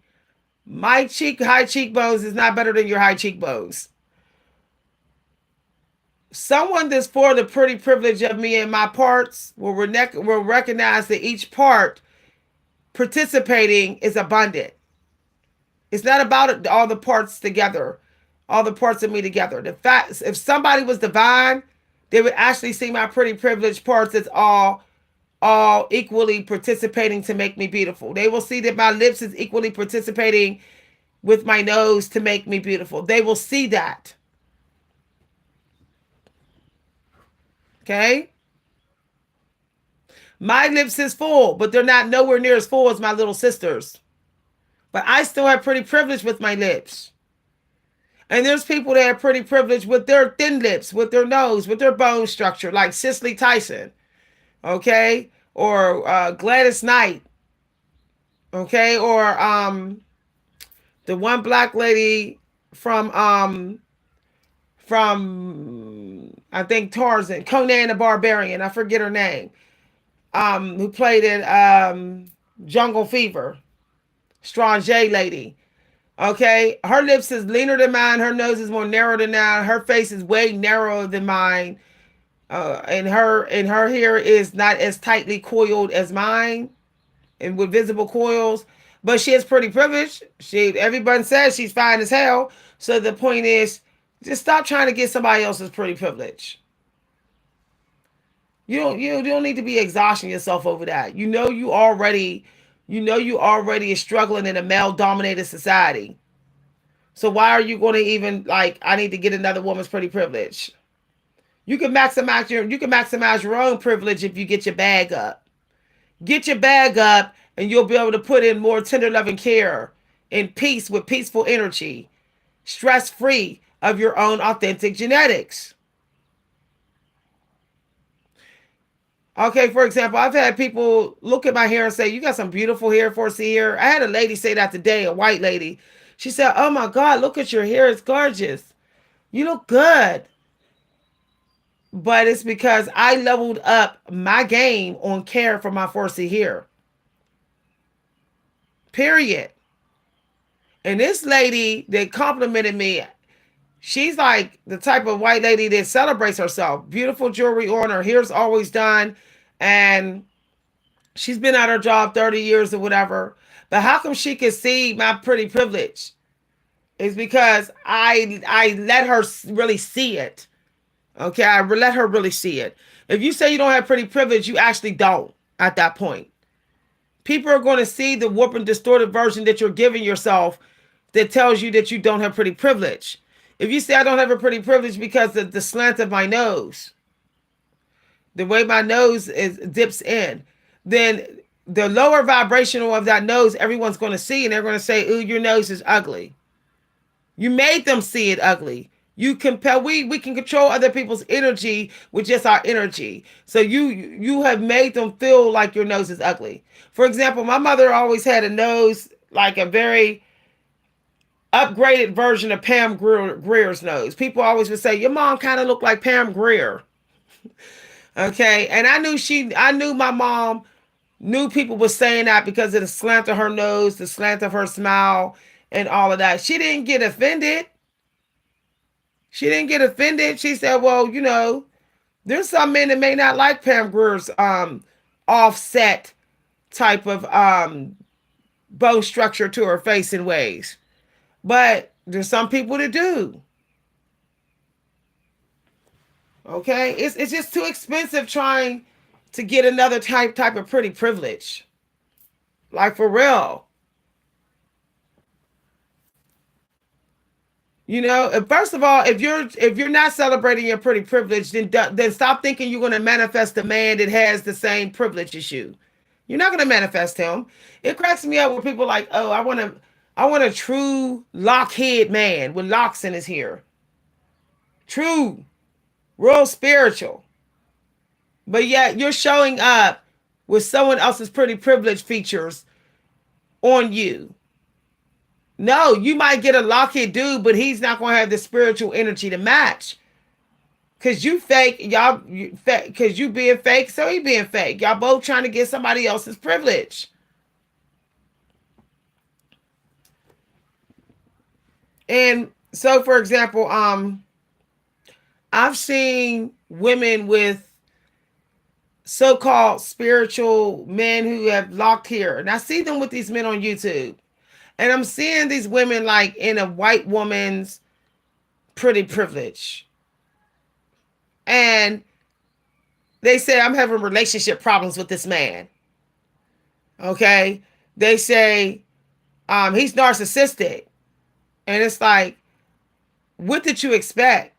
My high cheekbones is not better than your high cheekbones. Someone that's for the pretty privilege of me and my parts will recognize that each part participating is abundant. It's not about all the parts together, all the parts of me together. The fact, if somebody was divine, they would actually see my pretty privileged parts as all equally participating to make me beautiful. They will see that my lips is equally participating with my nose to make me beautiful. They will see that. Okay? My lips is full, but they're not nowhere near as full as my little sister's. But I still have pretty privilege with my lips. And there's people that have pretty privilege with their thin lips, with their nose, with their bone structure, like Cicely Tyson. Okay? Or Gladys Knight. Okay? Or the one black lady from I think Tarzan, Conan the Barbarian, I forget her name, who played in Jungle Fever, Strange lady. Okay, her lips is leaner than mine, her nose is more narrow than mine, her face is way narrower than mine, and her hair is not as tightly coiled as mine, and with visible coils. But she has pretty privilege. Everybody says she's fine as hell. So the point is, just stop trying to get somebody else's pretty privilege. You don't need to be exhausting yourself over that. You already are struggling in a male dominated society. So why are you going to even like, I need to get another woman's pretty privilege? You can maximize your own privilege if you get your bag up. Get your bag up and you'll be able to put in more tender loving care in peace with peaceful energy, stress free of your own authentic genetics. Okay, for example, I've had people look at my hair and say, you got some beautiful hair, 4C hair. I had a lady say that today, a white lady. She said, oh my God, look at your hair. It's gorgeous. You look good. But it's because I leveled up my game on care for my 4C hair. Period. And this lady that complimented me, she's like the type of white lady that celebrates herself. Beautiful jewelry on, her hair's always done. And she's been at her job 30 years or whatever. But how come she can see my pretty privilege? It's because I let her really see it. Okay, I let her really see it. If you say you don't have pretty privilege, you actually don't at that point. People are going to see the warped and distorted version that you're giving yourself that tells you that you don't have pretty privilege. If you say I don't have a pretty privilege because of the slant of my nose, the way my nose is dips in, then the lower vibrational of that nose, everyone's going to see, and they're going to say, "Ooh, your nose is ugly." You made them see it ugly. You compel. We can control other people's energy with just our energy. So you have made them feel like your nose is ugly. For example, my mother always had a nose like a very upgraded version of Pam Greer's nose. People always would say, your mom kind of looked like Pam Greer. Okay. And I knew my mom knew people were saying that because of the slant of her nose, the slant of her smile, and all of that. She didn't get offended. She didn't get offended. She said, well, there's some men that may not like Pam Greer's offset type of bone structure to her face in ways. But there's some people that do. Okay? It's just too expensive trying to get another type of pretty privilege. Like for real. First of all, if you're not celebrating your pretty privilege, then stop thinking you're going to manifest a man that has the same privilege as you. You're not going to manifest him. It cracks me up when people are like, oh, I want a true lockhead man with locks in his hair. True, real spiritual. But yet you're showing up with someone else's pretty privilege features on you. No, you might get a lockhead dude, but he's not going to have the spiritual energy to match. Because you fake, because you being fake, so he being fake. Y'all both trying to get somebody else's privilege. And so, for example, I've seen women with so-called spiritual men who have locked hair. And I see them with these men on YouTube. And I'm seeing these women like in a white woman's pretty privilege. And they say, I'm having relationship problems with this man. Okay. They say, he's narcissistic. And it's like, what did you expect?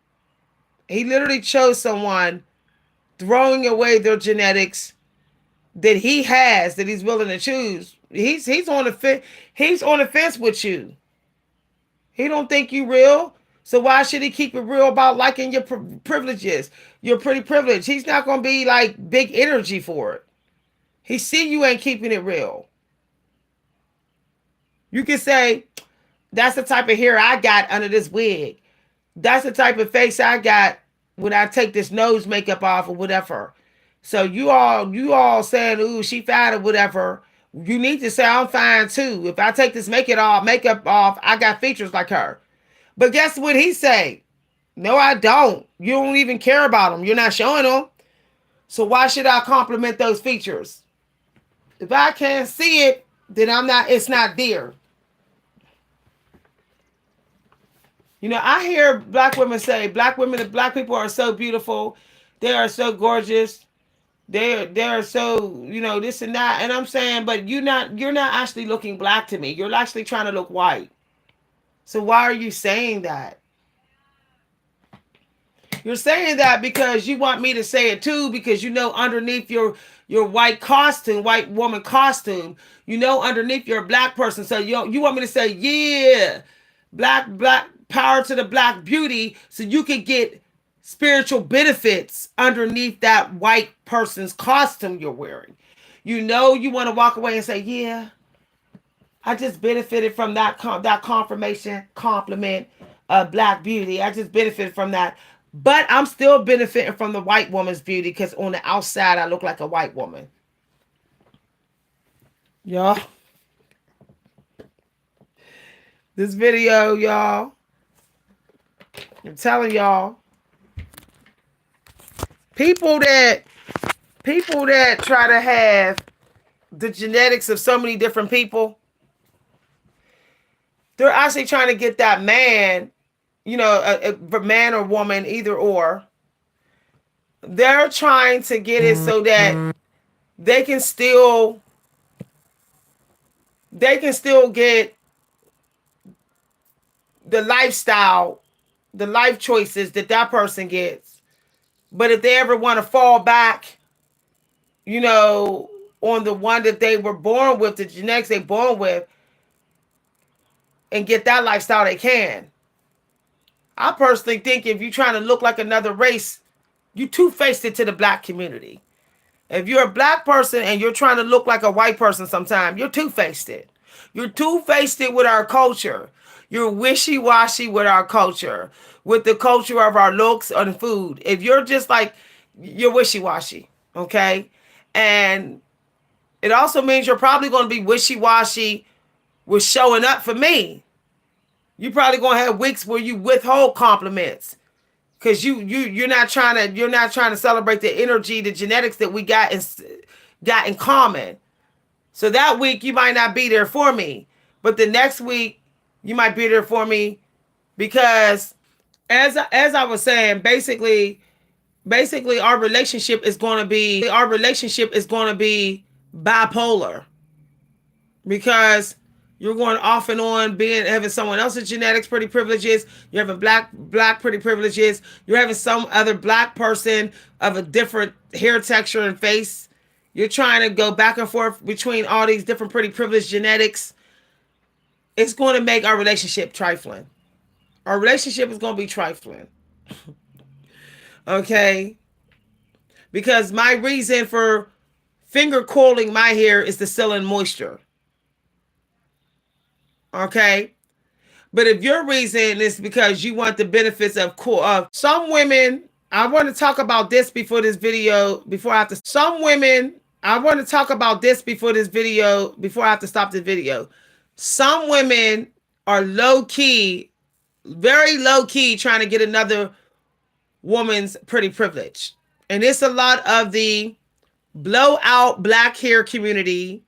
He literally chose someone throwing away their genetics that he has, that he's willing to choose. He's on the fence with you. He don't think you real. So why should he keep it real about liking your privileges, your pretty privilege? He's not going to be like big energy for it. He see you ain't keeping it real. You can say, that's the type of hair I got under this wig. That's the type of face I got when I take this nose makeup off or whatever. So you all saying, ooh, she fine or whatever. You need to say I'm fine too. If I take this makeup off, I got features like her. But guess what he say? No, I don't. You don't even care about them. You're not showing them. So why should I compliment those features? If I can't see it, then it's not there. I hear black women say, black people are so beautiful. They are so gorgeous. They're so, this and that. And I'm saying, but you're not actually looking black to me. You're actually trying to look white. So why are you saying that? You're saying that because you want me to say it too, because underneath your white woman costume, underneath you're a black person. So you want me to say, yeah, black power to the black beauty, so you can get spiritual benefits underneath that white person's costume you're wearing. You want to walk away and say, yeah, I just benefited from that confirmation compliment of black beauty. I just benefited from that. But I'm still benefiting from the white woman's beauty because on the outside, I look like a white woman. Y'all. This video, y'all. I'm telling y'all. People that try to have the genetics of so many different people, they're actually trying to get that man, a man or woman, either or. They're trying to get it so that they can still they can still get the lifestyle, the life choices that that person gets. But if they ever want to fall back, you know, on the one that they were born with, the genetics they born with, and get that lifestyle, they can. I personally think if you're trying to look like another race, you two-faced it to the black community. If you're a black person and you're trying to look like a white person sometime, you're two-faced it. You're two-faced it with our culture. You're wishy-washy with our culture, with the culture of our looks and food. If you're just like, you're wishy-washy, okay? And it also means you're probably going to be wishy-washy with showing up for me. You're probably going to have weeks where you withhold compliments because you're not trying to celebrate the energy, the genetics that we got in common. So that week you might not be there for me, but the next week you might be there for me because as I was saying, basically our relationship is going to be bipolar because you're going off and on being having someone else's genetics pretty privileges. You're having black pretty privileges. You're having some other black person of a different hair texture and face. You're trying to go back and forth between all these different pretty privileged genetics. It's going to make our relationship trifling. Our relationship is going to be trifling. Okay? Because my reason for finger coiling my hair is to seal in moisture. Okay? But if your reason is because you want the benefits of some women, I want to talk about this before this video, before I have to. Some women, I want to talk about this before this video, before I have to stop the video. Some women are low key, very low key, trying to get another woman's pretty privilege. And it's a lot of the blowout black hair community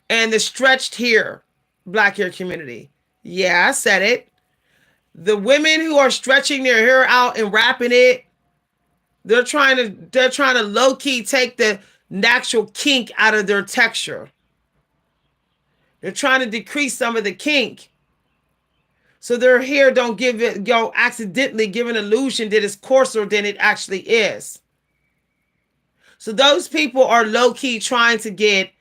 and the stretched hair black hair community. Yeah, I said it. The women who are stretching their hair out and wrapping it, they're trying to low key take the natural kink out of their texture. They're trying to decrease some of the kink, so their hair don't accidentally give an illusion that it's coarser than it actually is. So those people are low key trying to get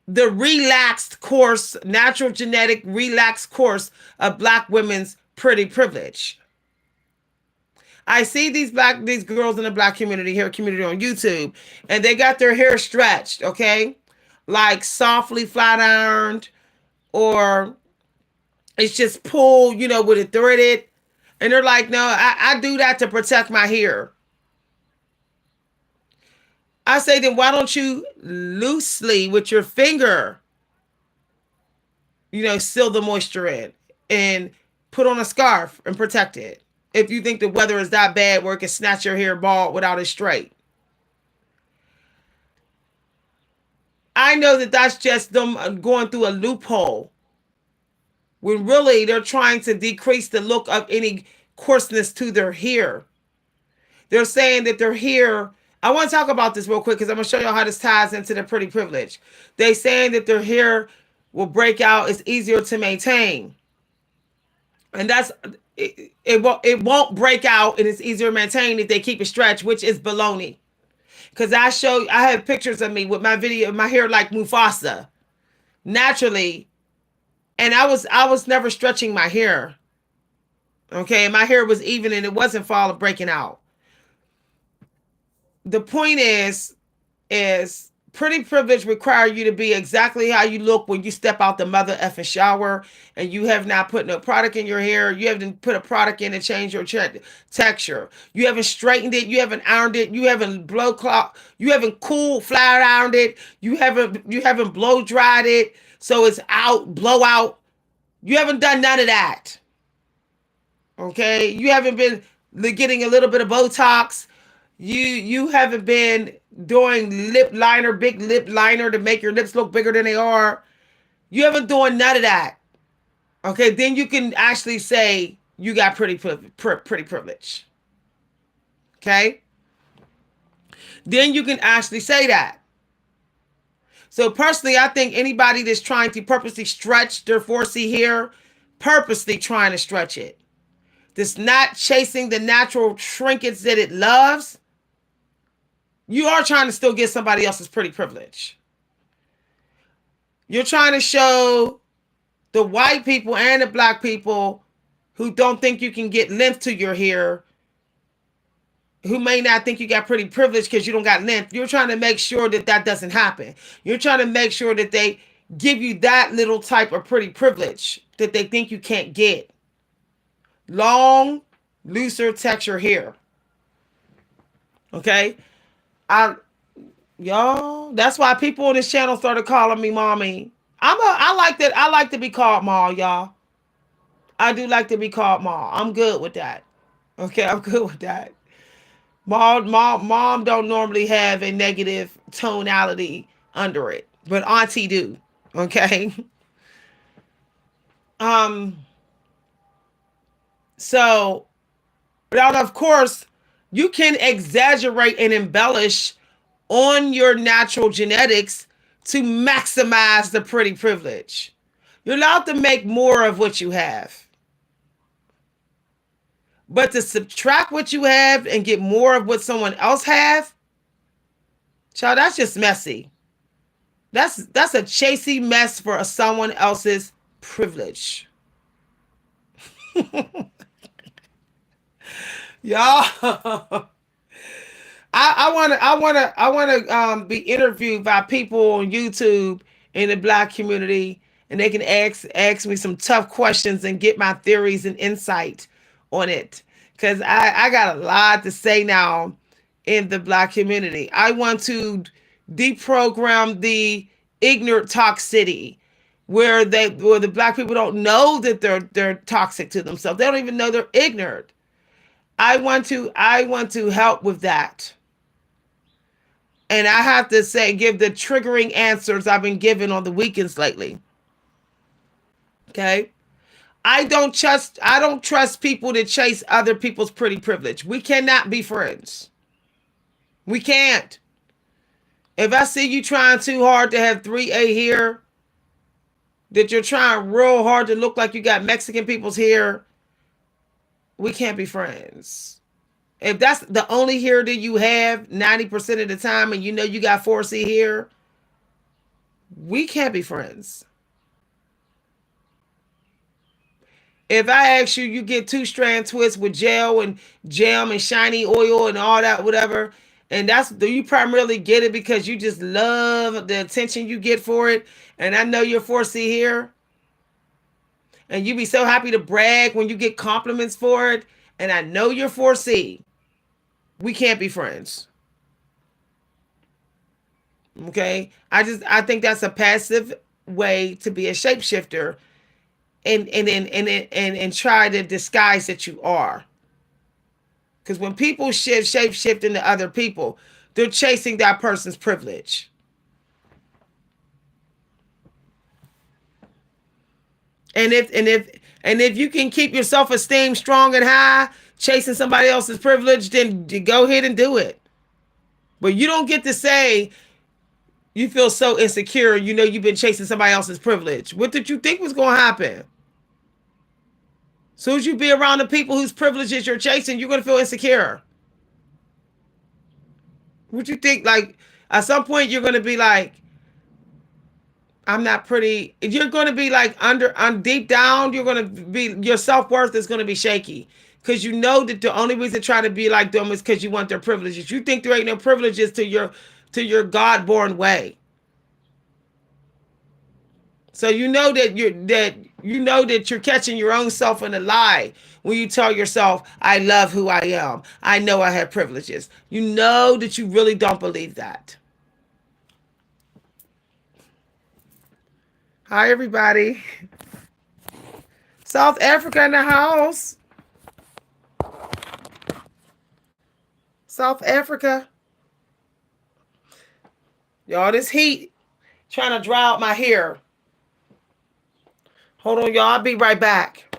the relaxed course, natural genetic relaxed course of black women's pretty privilege. I see these girls in the black community, hair community on YouTube, and they got their hair stretched, okay? Like softly flat ironed, or it's just pulled, with it threaded. And they're like, no, I do that to protect my hair. I say, then why don't you loosely with your finger, seal the moisture in and put on a scarf and protect it. If you think the weather is that bad where it can snatch your hair bald without it straight. I know that that's just them going through a loophole when really they're trying to decrease the look of any coarseness to their hair. They're saying that their hair, I want to talk about this real quick because I'm going to show you how this ties into their pretty privilege. They're saying that their hair will break out, it's easier to maintain. And that's it won't break out and it's easier to maintain if they keep it stretched, which is baloney. Because I have pictures of me with my hair like Mufasa naturally, and I was never stretching my hair. Okay, my hair was even and it wasn't breaking out. The point is pretty privilege require you to be exactly how you look when you step out the mother effing shower and you have not put no product in your hair. You haven't put a product in to change your texture. You haven't straightened it. You haven't ironed it. You haven't you haven't cool flat ironed it. You haven't blow dried it so it's out, blow out. You haven't done none of that. Okay? You haven't been getting a little bit of Botox. You haven't been doing big lip liner to make your lips look bigger than they are. You haven't doing none of that. Okay, then you can actually say you got pretty privilege. Okay? Then you can actually say that. So personally, I think anybody that's trying to purposely stretch their 4C hair, purposely trying to stretch it, that's not chasing the natural trinkets that it loves, you are trying to still get somebody else's pretty privilege. You're trying to show the white people and the black people who don't think you can get length to your hair, who may not think you got pretty privilege because you don't got length. You're trying to make sure that that doesn't happen. You're trying to make sure that they give you that little type of pretty privilege that they think you can't get. Long, looser texture hair. Okay? Y'all, that's why people on this channel started calling me mommy. I like that. I like to be called Ma, y'all. I do like to be called Ma. I'm good with that. Okay, I'm good with that. Mom don't normally have a negative tonality under it, but auntie do. Okay. So, but of course, you can exaggerate and embellish on your natural genetics to maximize the pretty privilege. You're allowed to make more of what you have. But to subtract what you have and get more of what someone else have, child, that's just messy. That's a chasey mess for someone else's privilege. Y'all, I want to be interviewed by people on YouTube in the black community, and they can ask me some tough questions and get my theories and insight on it, because I got a lot to say now in the black community. I want to deprogram the ignorant toxicity where the black people don't know that they're toxic to themselves. They don't even know they're ignorant. I want to help with that. And I have to say, give the triggering answers I've been given on the weekends lately. Okay? I don't trust people to chase other people's pretty privilege. We cannot be friends. We can't. If I see you trying too hard to have 3A hair, that you're trying real hard to look like you got Mexican people's hair, we can't be friends. If that's the only hair that you have 90% of the time and you know you got 4C hair, we can't be friends. If I ask you, you get 2-strand twists with gel and jam and shiny oil and all that, whatever, and you primarily get it because you just love the attention you get for it, and I know you're 4C hair, and you be so happy to brag when you get compliments for it, and I know you're 4C, we can't be friends. Okay? I think that's a passive way to be a shapeshifter and try to disguise that you are. Because when people shape-shift into other people, they're chasing that person's privilege. And if you can keep your self-esteem strong and high, chasing somebody else's privilege, then go ahead and do it. But you don't get to say you feel so insecure, you know you've been chasing somebody else's privilege. What did you think was going to happen? As soon as you be around the people whose privileges you're chasing, you're going to feel insecure. What you think? Like, at some point, you're going to be like, I'm not pretty. You're going to be like deep down, you're going to be, your self-worth is going to be shaky. Because you know that the only reason to try to be like them is because you want their privileges. You think there ain't no privileges to your God-born way. So you know that you're catching your own self in a lie when you tell yourself, I love who I am. I know I have privileges. You know that you really don't believe that. Hi, everybody. South Africa in the house. South Africa. Y'all, this heat trying to dry out my hair. Hold on, y'all. I'll be right back.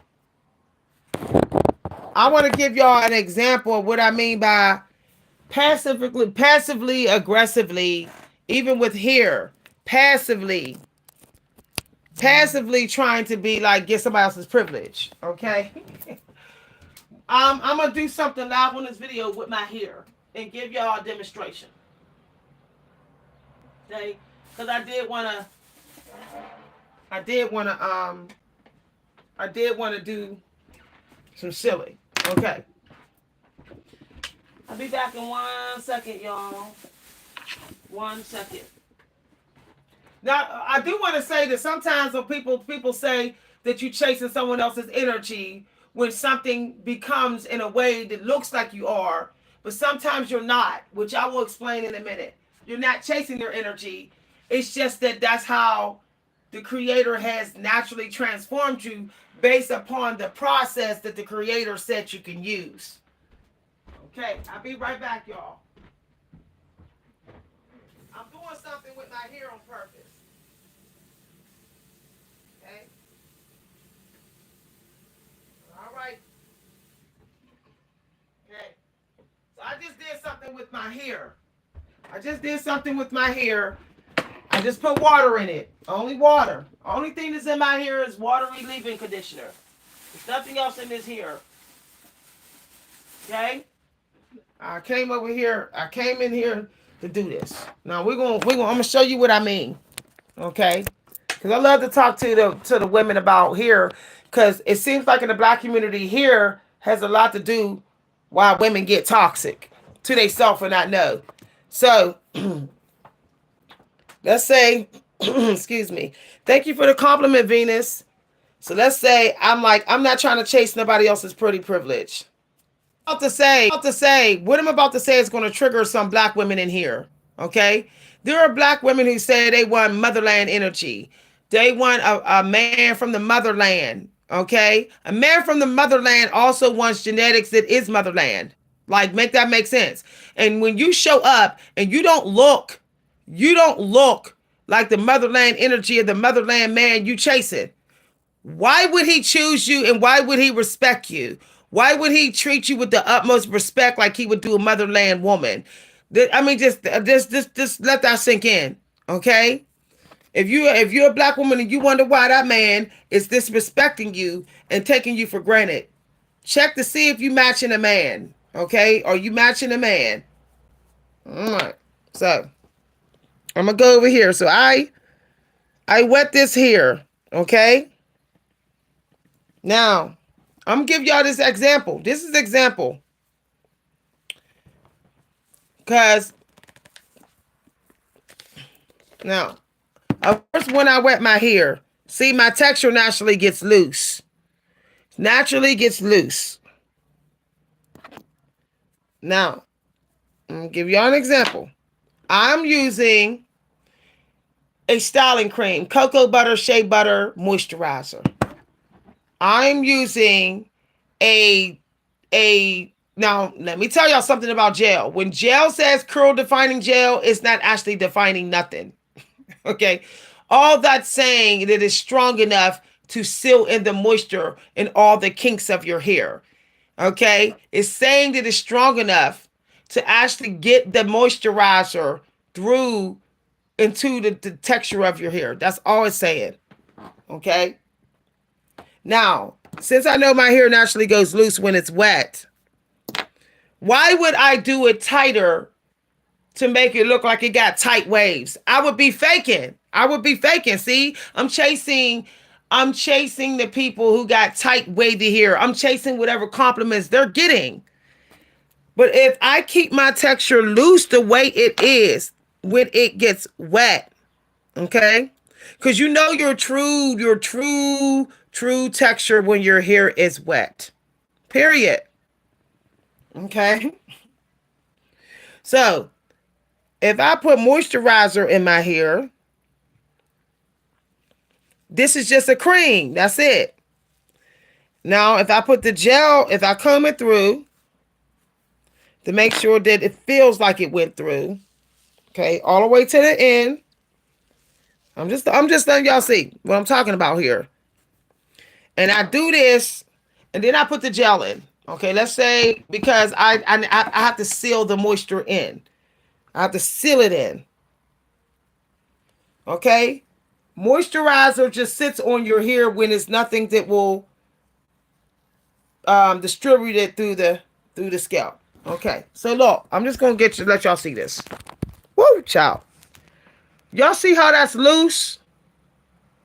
I want to give y'all an example of what I mean by passively, aggressively, even with hair, passively, passively trying to be like get somebody else's privilege. Okay. I'm gonna do something live on this video with my hair and give y'all a demonstration. Okay, because I did wanna, I did wanna do some silly. Okay, I'll be back in 1 second, y'all. 1 second. Now, I do want to say that sometimes when people say that you're chasing someone else's energy when something becomes in a way that looks like you are, but sometimes you're not, which I will explain in a minute. You're not chasing their energy. It's just that that's how the creator has naturally transformed you based upon the process that the creator said you can use. Okay, I'll be right back, y'all. I'm doing something with my hair on purpose. Okay. All right. Okay. So I just did something with my hair. I just put water in it. Only water. Only thing that's in my hair is watery leave-in conditioner. There's nothing else in this hair. Okay? I came in here to do this. Now I'm gonna show you what I mean. Okay? Because I love to talk to the women about hair, because it seems like in the black community, hair has a lot to do why women get toxic to themselves and not know. So let's say, excuse me. Thank you for the compliment, Venus. So let's say I'm not trying to chase nobody else's pretty privilege. What I'm about to say is going to trigger some black women in here. Okay? There are black women who say they want motherland energy. They want a man from the motherland. Okay? A man from the motherland also wants genetics that is motherland. Like, make that make sense. And when you show up and you don't look like the motherland energy of the motherland man you chasing, why would he choose you and why would he respect you? Why would he treat you with the utmost respect like he would do a motherland woman? I mean, just let that sink in, okay? If you're a black woman and you wonder why that man is disrespecting you and taking you for granted, check to see if you matching a man, okay? Are you matching a man? All right. So I'm gonna go over here. So I wet this here, okay? Now, I'm going to give y'all this example. This is example. Because, now, of course, when I wet my hair, see, my texture naturally gets loose. Now, I'm going to give y'all an example. I'm using a styling cream, cocoa butter, shea butter, moisturizer. I'm using now let me tell y'all something about gel. When gel says curl defining gel, it's not actually defining nothing. Okay. All that's saying that it's strong enough to seal in the moisture and all the kinks of your hair. Okay. It's saying that it's strong enough to actually get the moisturizer through into the texture of your hair. That's all it's saying. Okay. Now, since I know my hair naturally goes loose when it's wet, why would I do it tighter to make it look like it got tight waves? I would be faking. See, I'm chasing the people who got tight wavy hair. I'm chasing whatever compliments they're getting. But if I keep my texture loose the way it is when it gets wet, okay? Because you know your true texture when your hair is wet. Period. Okay? So, if I put moisturizer in my hair, this is just a cream. That's it. Now, if I put the gel, if I comb it through to make sure that it feels like it went through, okay, all the way to the end. I'm just letting y'all see what I'm talking about here. And I do this, and then I put the gel in. Okay, let's say because I have to seal the moisture in. I have to seal it in. Okay? Moisturizer just sits on your hair when it's nothing that will distribute it through the scalp. Okay, so look, I'm just gonna let y'all see this. Woo, child. Y'all see how that's loose?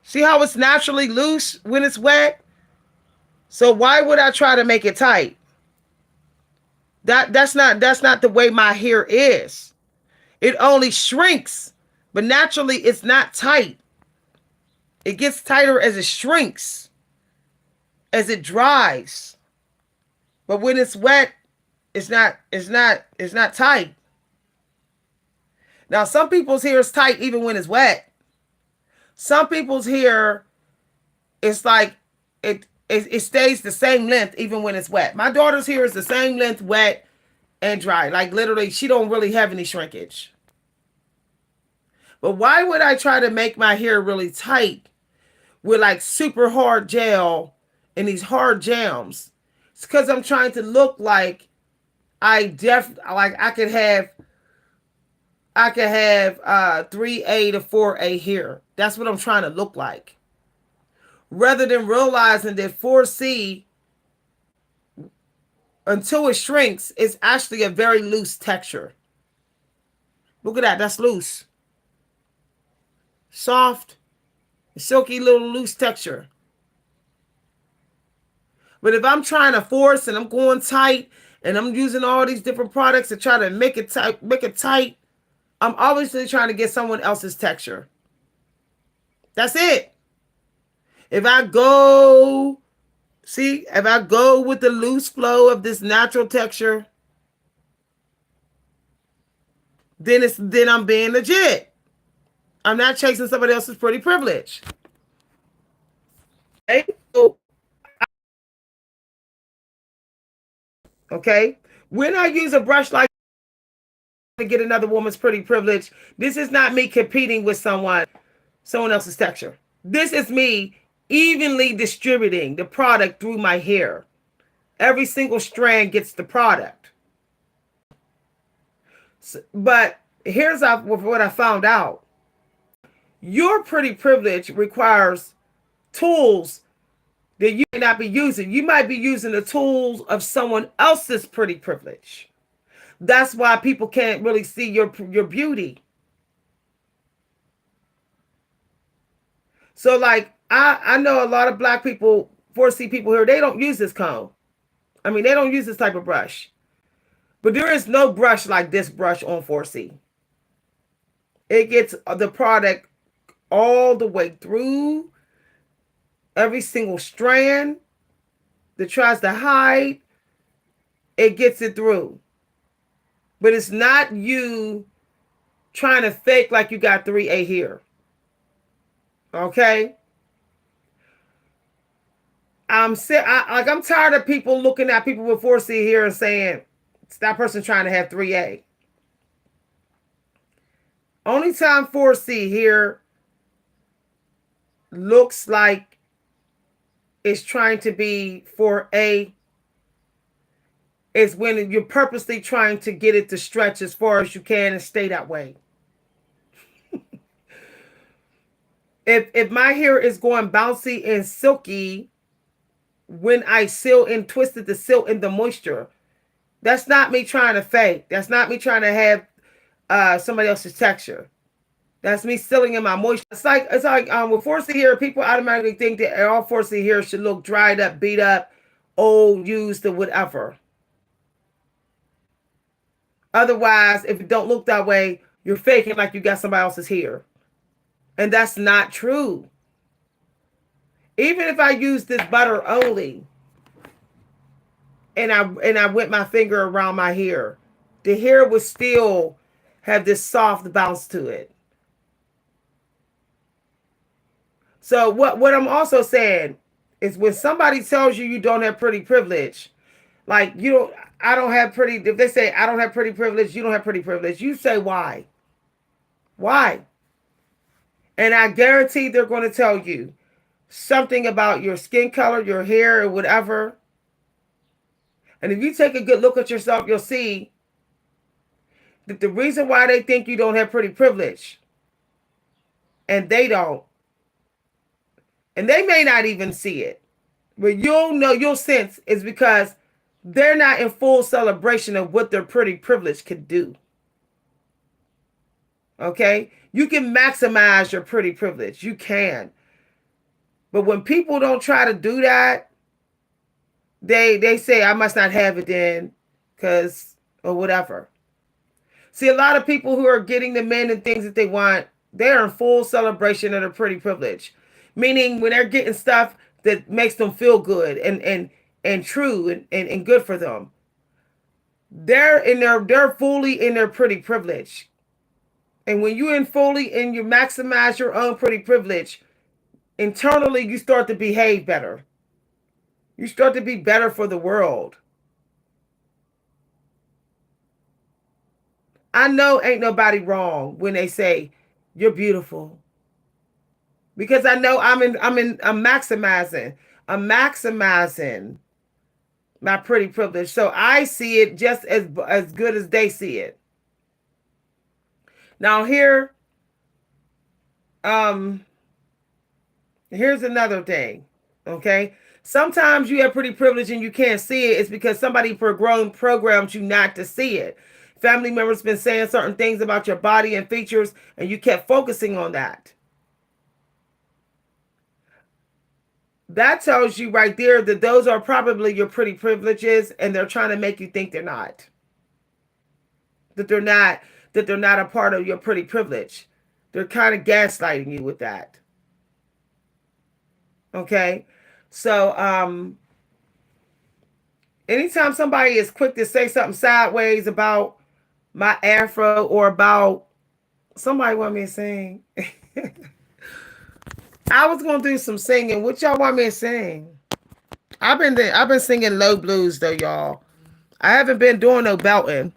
See how it's naturally loose when it's wet? So why would I try to make it tight? That's not the way my hair is. It only shrinks, but naturally it's not tight. It gets tighter as it shrinks, as it dries. But when it's wet, it's not tight. Now some people's hair is tight even when it's wet. Some people's hair is like it stays the same length even when it's wet. My daughter's hair is the same length wet and dry. Like literally she don't really have any shrinkage. But why would I try to make my hair really tight with like super hard gel and these hard jams? It's because I'm trying to look like I could have 3A to 4A hair. That's what I'm trying to look like. Rather than realizing that 4C, until it shrinks, is actually a very loose texture. Look at that. That's loose. Soft, silky little loose texture. But if I'm trying to force and I'm going tight and I'm using all these different products to try to make it tight, I'm obviously trying to get someone else's texture. That's it. If I go with the loose flow of this natural texture, then I'm being legit. I'm not chasing somebody else's pretty privilege. Okay? Okay? When I use a brush like to get another woman's pretty privilege, this is not me competing with someone else's texture. This is me evenly distributing the product through my hair. Every single strand gets the product. So, but here's what I found out. Your pretty privilege requires tools that you may not be using. You might be using the tools of someone else's pretty privilege. That's why people can't really see your beauty. So like I know a lot of black people, 4C people here, they don't use this comb. I mean, they don't use this type of brush. But there is no brush like this brush on 4C. It gets the product all the way through every single strand that tries to hide. It gets it through. But it's not you trying to fake like you got 3A here. Okay? I'm tired of people looking at people with 4C here and saying, it's that person trying to have 3A. Only time 4C here looks like it's trying to be 4A is when you're purposely trying to get it to stretch as far as you can and stay that way. If my hair is going bouncy and silky when I seal and twisted the silk in the moisture, that's not me trying to fake. That's not me trying to have somebody else's texture. That's me sealing in my moisture. It's like with 4C hair, people automatically think that all 4C hair should look dried up, beat up, old, used, or whatever. Otherwise, if it don't look that way, you're faking like you got somebody else's hair. And that's not true. Even if I use this butter only and I went my finger around my hair, the hair would still have this soft bounce to it. So what I'm also saying is when somebody tells you you don't have pretty privilege, like I don't have pretty, if they say I don't have pretty privilege, you don't have pretty privilege, you say why? Why? And I guarantee they're going to tell you something about your skin color, your hair, or whatever. And if you take a good look at yourself, you'll see that the reason why they think you don't have pretty privilege and they don't, and they may not even see it, but you'll know, you'll sense it's because they're not in full celebration of what their pretty privilege could do. Okay? You can maximize your pretty privilege. You can. But when people don't try to do that, they say I must not have it then, cause or whatever. See, a lot of people who are getting the men and things that they want, they're in full celebration of their pretty privilege. Meaning when they're getting stuff that makes them feel good and true and good for them. They're fully in their pretty privilege. And when you in fully and you maximize your own pretty privilege, internally you start to behave better. You start to be better for the world. I know ain't nobody wrong when they say you're beautiful. Because I know I'm maximizing. I'm maximizing my pretty privilege. So I see it just as good as they see it. Now um here's another thing. Okay? Sometimes you have pretty privilege and you can't see it. It's because somebody programmed you not to see it. Family members been saying certain things about your body and features, and you kept focusing on that. That tells you right there that those are probably your pretty privileges, and they're trying to make you think they're not. That they're not a part of your pretty privilege. They're kind of gaslighting you with that. Okay? So anytime somebody is quick to say something sideways about my afro or about somebody want me to sing. I was gonna do some singing. What y'all want me to sing? I've been singing low blues though, y'all. I haven't been doing no belting.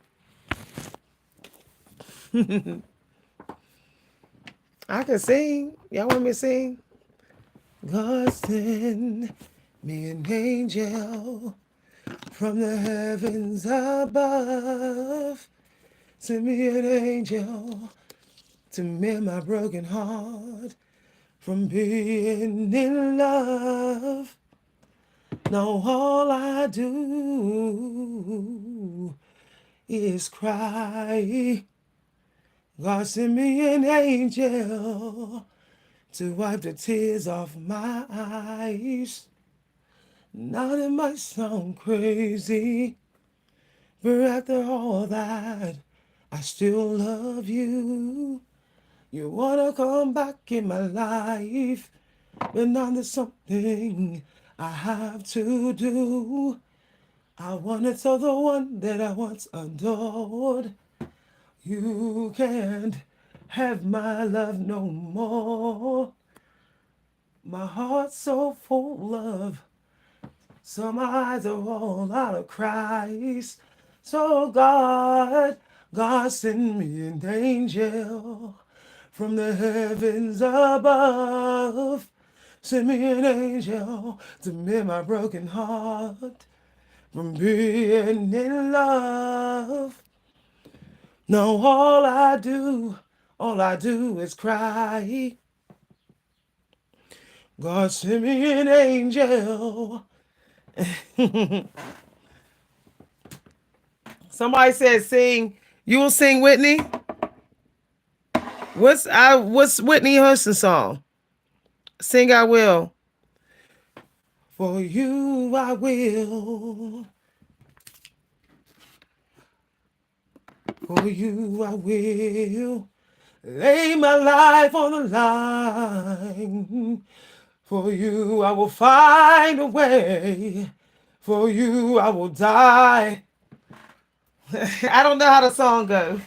I can sing. Y'all want me to sing? God send me an angel from the heavens above. Send me an angel to mend my broken heart from being in love. Now all I do is cry. God send me an angel to wipe the tears off my eyes. Now that might sound crazy, but after all that, I still love you. You wanna come back in my life, but now there's something I have to do. I wanna tell the one that I once adored, you can't have my love no more. My heart's so full of, so my eyes are all out of Christ. So God send me an angel from the heavens above. Send me an angel to mend my broken heart from being in love. Now all I do is cry. God send me an angel. Somebody said sing. You will sing Whitney? What's Whitney Houston's song? Sing I will. For you I will. For you I will. Lay my life on the line. For you I will find a way. For you I will die. I don't know how the song goes.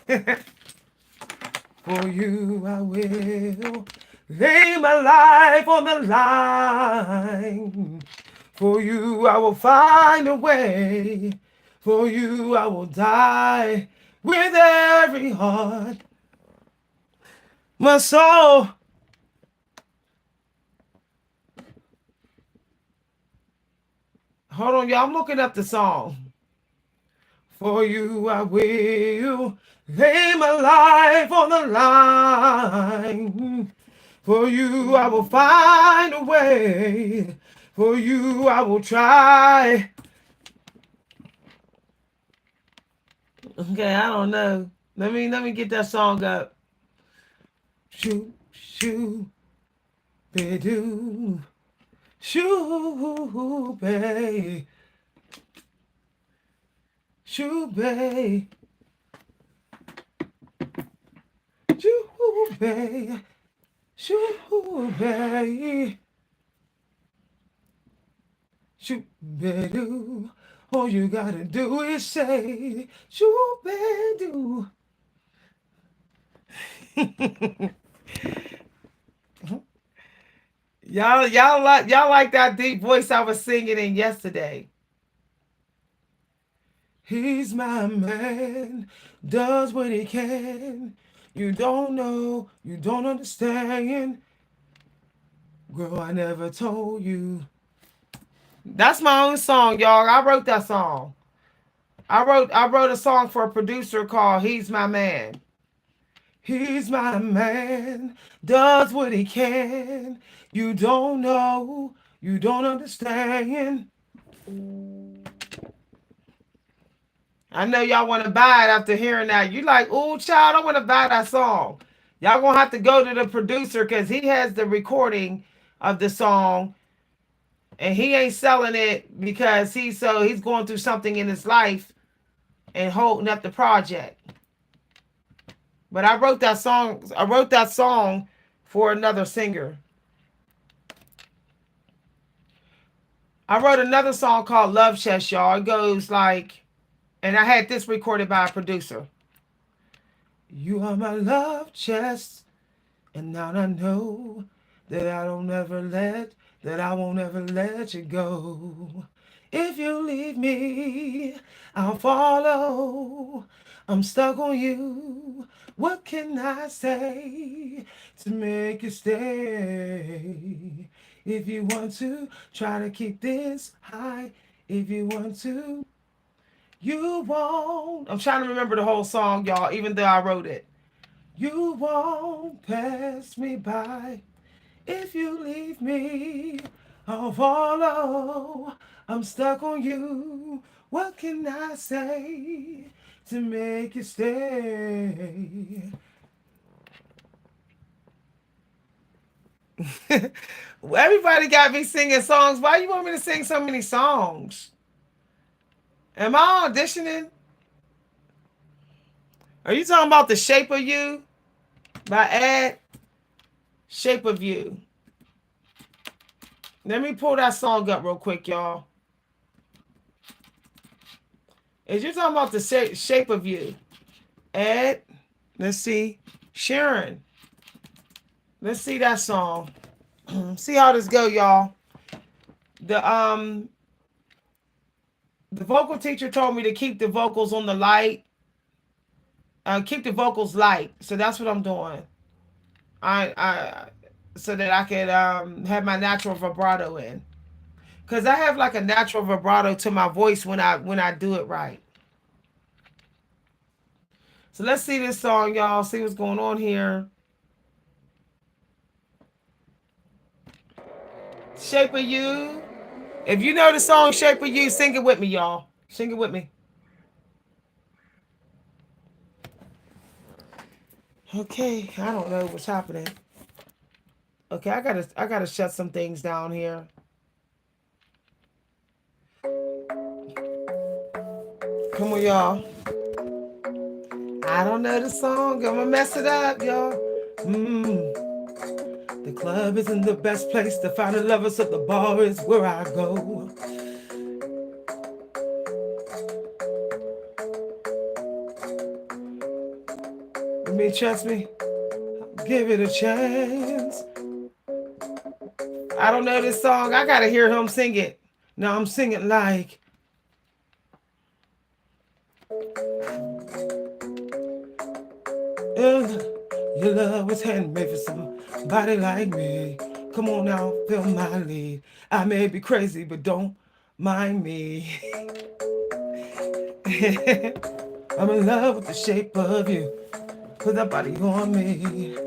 For you I will lay my life on the line. For you I will find a way. For you I will die with every heart. My soul. Hold on, y'all. I'm looking up the song. For you I will lay my life on the line. For you, I will find a way. For you, I will try. Okay, I don't know. Let me get that song up. Shoo, shoo, be do. Shoo, bay. Shoo, bay. Shoo, bay. Shoo, bay. Shoo, bay, do. All you gotta do is say, shoo, bay, do. y'all like that deep voice I was singing in yesterday. He's my man, does what he can. You don't know, you don't understand. Girl, I never told you. That's my own song, y'all. I wrote that song. I wrote a song for a producer called He's My Man. He's my man, does what he can. You don't know, you don't understand. I know y'all want to buy it after hearing that. You like, oh, child, I want to buy that song. Y'all gonna have to go to the producer because he has the recording of the song, and he ain't selling it because he's going through something in his life and holding up the project. But I wrote that song. I wrote that song for another singer. I wrote another song called Love Chest, y'all. It goes like, and I had this recorded by a producer. You are my love chest, and now I know that I won't ever let you go. If you leave me, I'll follow. I'm stuck on you. What can I say to make you stay? If you want to, try to keep this high. If you want to, you won't. I'm trying to remember the whole song, y'all, even though I wrote it. You won't pass me by. If you leave me, I'll follow. I'm stuck on you. What can I say to make you stay? Everybody got me singing songs. Why you want me to sing so many songs? Am I auditioning? Are you talking about The Shape of You by Ed? Shape of You. Let me pull that song up real quick, y'all. Is you talking about The Shape of You? Ed, let's see. Sharon. Let's see that song. See how this go, y'all. The vocal teacher told me to keep the vocals on the light. Keep the vocals light. So that's what I'm doing. I so that I could have my natural vibrato in. Cause I have like a natural vibrato to my voice when I do it right. So let's see this song, y'all. See what's going on here. Shape of You. If you know the song Shape of You, sing it with me, y'all. Sing it with me. Okay, I don't know what's happening. Okay, I gotta shut some things down here. Come on, y'all. I don't know the song. I'm gonna mess it up, y'all. The club isn't the best place to find the lovers, so the bar is where I go. You mean trust me? Give it a chance. I don't know this song. I gotta hear him sing it. Now I'm singing like. Your love was handmade for somebody like me. Come on now, feel my lead. I may be crazy, but don't mind me. I'm in love with the shape of you. Put that body on me.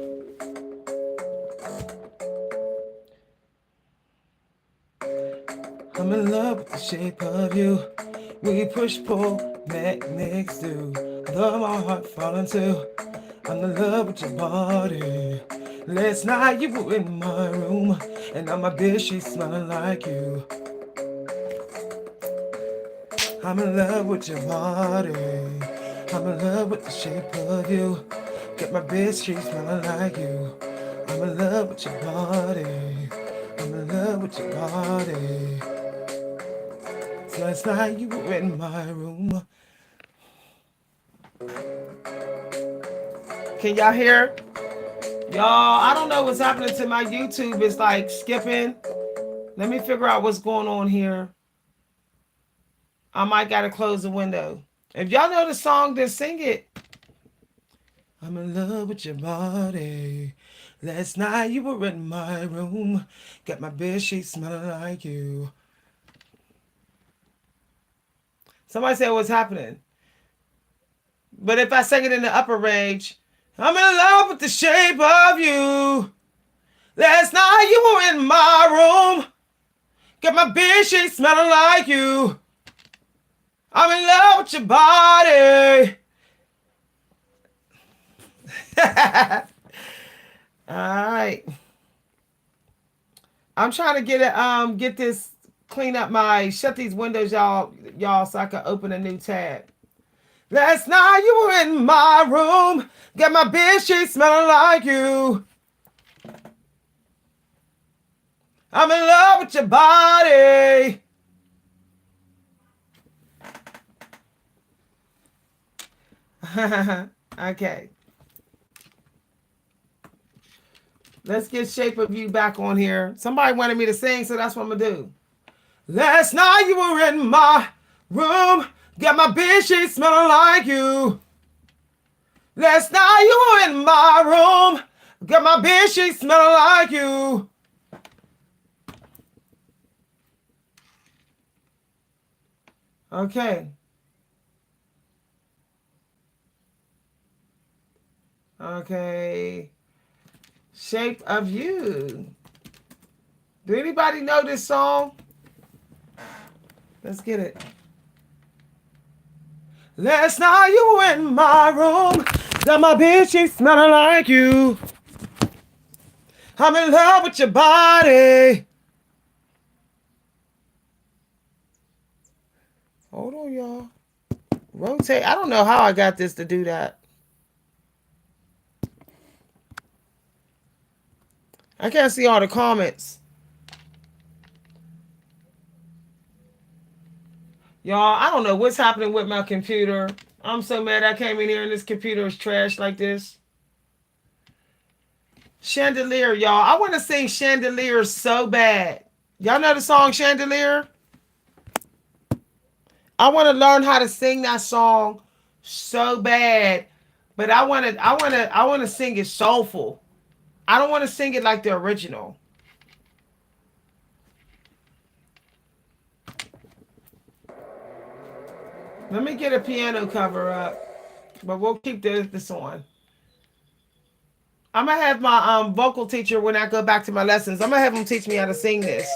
I'm in love with the shape of you. We push, pull, magnets do. Love my heart falling too. I'm in love with your body. Last night you were in my room, and now my bed sheets smelling like you. I'm in love with your body. I'm in love with the shape of you. Get my bed sheets smelling like you. I'm in love with your body. I'm in love with your body. So last night you were in my room. Can y'all hear? Y'all, I don't know what's happening to my YouTube. It's like skipping. Let me figure out what's going on here. I might gotta close the window. If y'all know the song, then sing it. I'm in love with your body. Last night you were in my room. Got my bed sheets smelling like you. Somebody said what's happening. But if I sing it in the upper range, I'm in love with the shape of you. Last night you were in my room. Got my bed sheets smelling like you. I'm in love with your body. All right. I'm trying to get this, clean up shut these windows, y'all, so I can open a new tab. Last night you were in my room, got my bed sheets smelling like you. I'm in love with your body. Okay. Let's get Shape of You back on here. Somebody wanted me to sing, so that's what I'm going to do. Last night you were in my room, got my bed sheets smelling like you. Last night you were in my room, got my bed sheets smelling like you. Okay. Okay. Shape of You. Do anybody know this song? Let's get it. Last night you were in my room, got my bed sheets smelling like you. I'm in love with your body. Hold on, y'all. Rotate. I don't know how I got this to do that. I can't see all the comments. Y'all, I don't know what's happening with my computer. I'm so mad I came in here and this computer is trash like this. Chandelier, y'all. I want to sing Chandelier so bad. Y'all know the song Chandelier? I want to learn how to sing that song so bad. But I want to sing it soulful. I don't want to sing it like the original. Let me get a piano cover up. But we'll keep this on. I'm going to have my vocal teacher, when I go back to my lessons, I'm going to have him teach me how to sing this.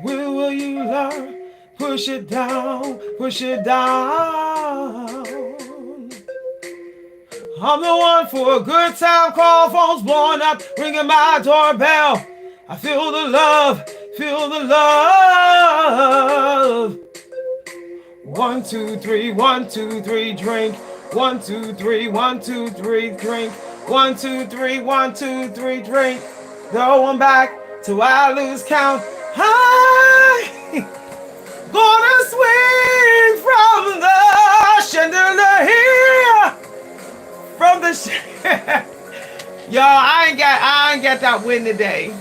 Will you learn? Push it down, push it down. I'm the one for a good time, call phones blowing up, ringing my doorbell. I feel the love, feel the love. 1, 2, 3, 1, 2, 3, drink. 1, 2, 3, 1, 2, 3, drink. 1, 2, 3, 1, 2, 3, drink. Going back till I lose count. I gonna swing from the chandelier. From the y'all, I ain't got that win today.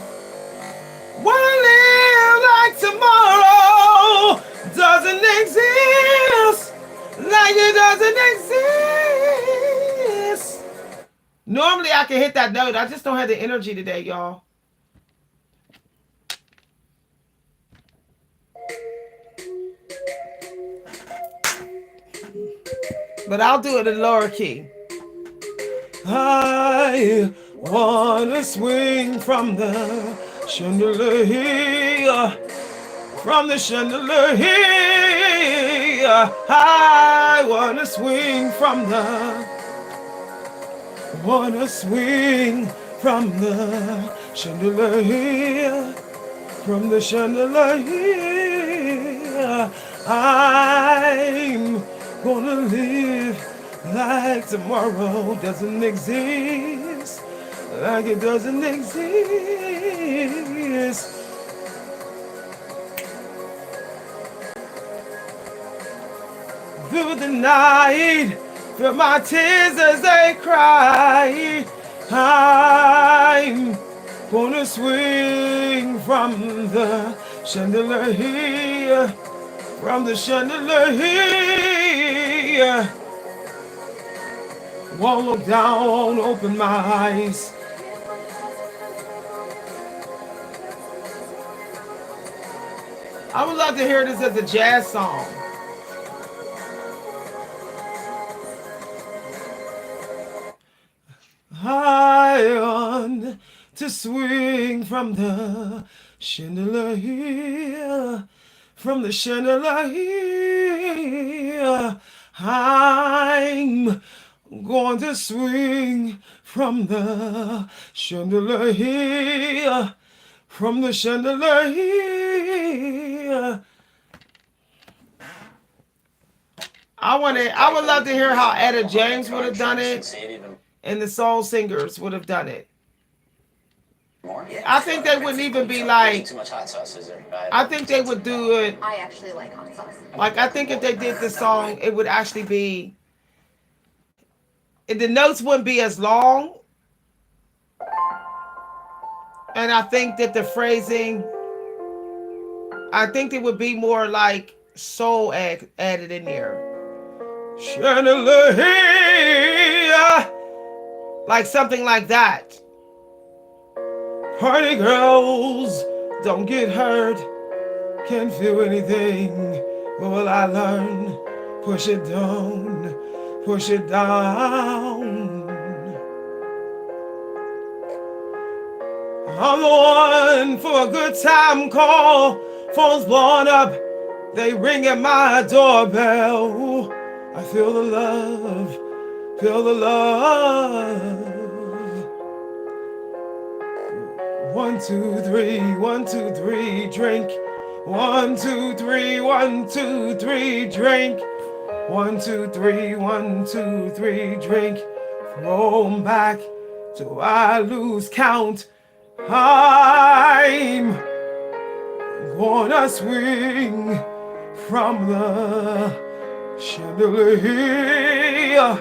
Wanna live like tomorrow doesn't exist, like it doesn't exist. Normally I can hit that note. I just don't have the energy today, y'all. But I'll do it in lower key. I wanna swing from the chandelier, from the chandelier. I wanna swing from the, wanna swing from the chandelier, from the chandelier. I'm gonna live like tomorrow doesn't exist, like it doesn't exist. Through the night, feel my tears as they cry. I'm gonna swing from the chandelier, from the chandelier. Won't look down, open my eyes. I would love to hear this as a jazz song. I want to swing from the chandelier, from the chandelier. I'm going to swing from the chandelier, from the chandelier. I would love to hear how Etta James would have done it, and the soul singers would have done it. I think they wouldn't even be like. I think they would do it. I actually like hot sauce. Like, I think if they did this song, it would actually be. The notes wouldn't be as long, and I think that the phrasing. I think it would be more like soul added in there. Chandelier, like something like that. Party girls, don't get hurt. Can't feel anything. What will I learn? Push it down, push it down. I'm the one for a good time call. Phone's blowing up, they ring at my doorbell. I feel the love, feel the love. 1, 2, 3, 1, 2, 3, drink. 1, 2, 3, 1, 2, 3, drink. 1, 2, 3, 1, 2, 3, drink. Throw 'em back till I lose count. I'm gonna swing from the chandelier,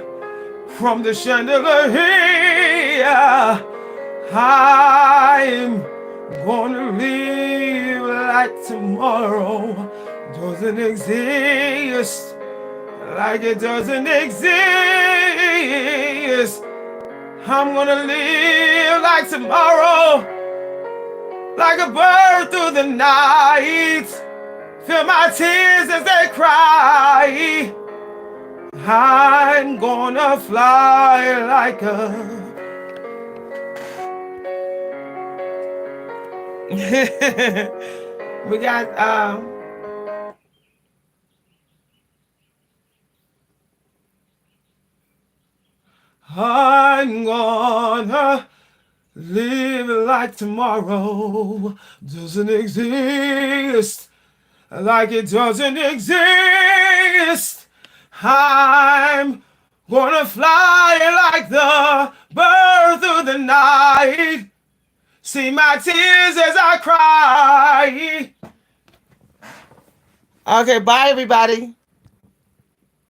from the chandelier. I'm gonna live like tomorrow doesn't exist, like it doesn't exist. I'm gonna live like tomorrow, like a bird through the night. Feel my tears as they cry. I'm gonna fly like a we got I'm gonna live like tomorrow doesn't exist, like it doesn't exist. I'm gonna fly like the bird through the night. See my tears as I cry. Okay, bye everybody.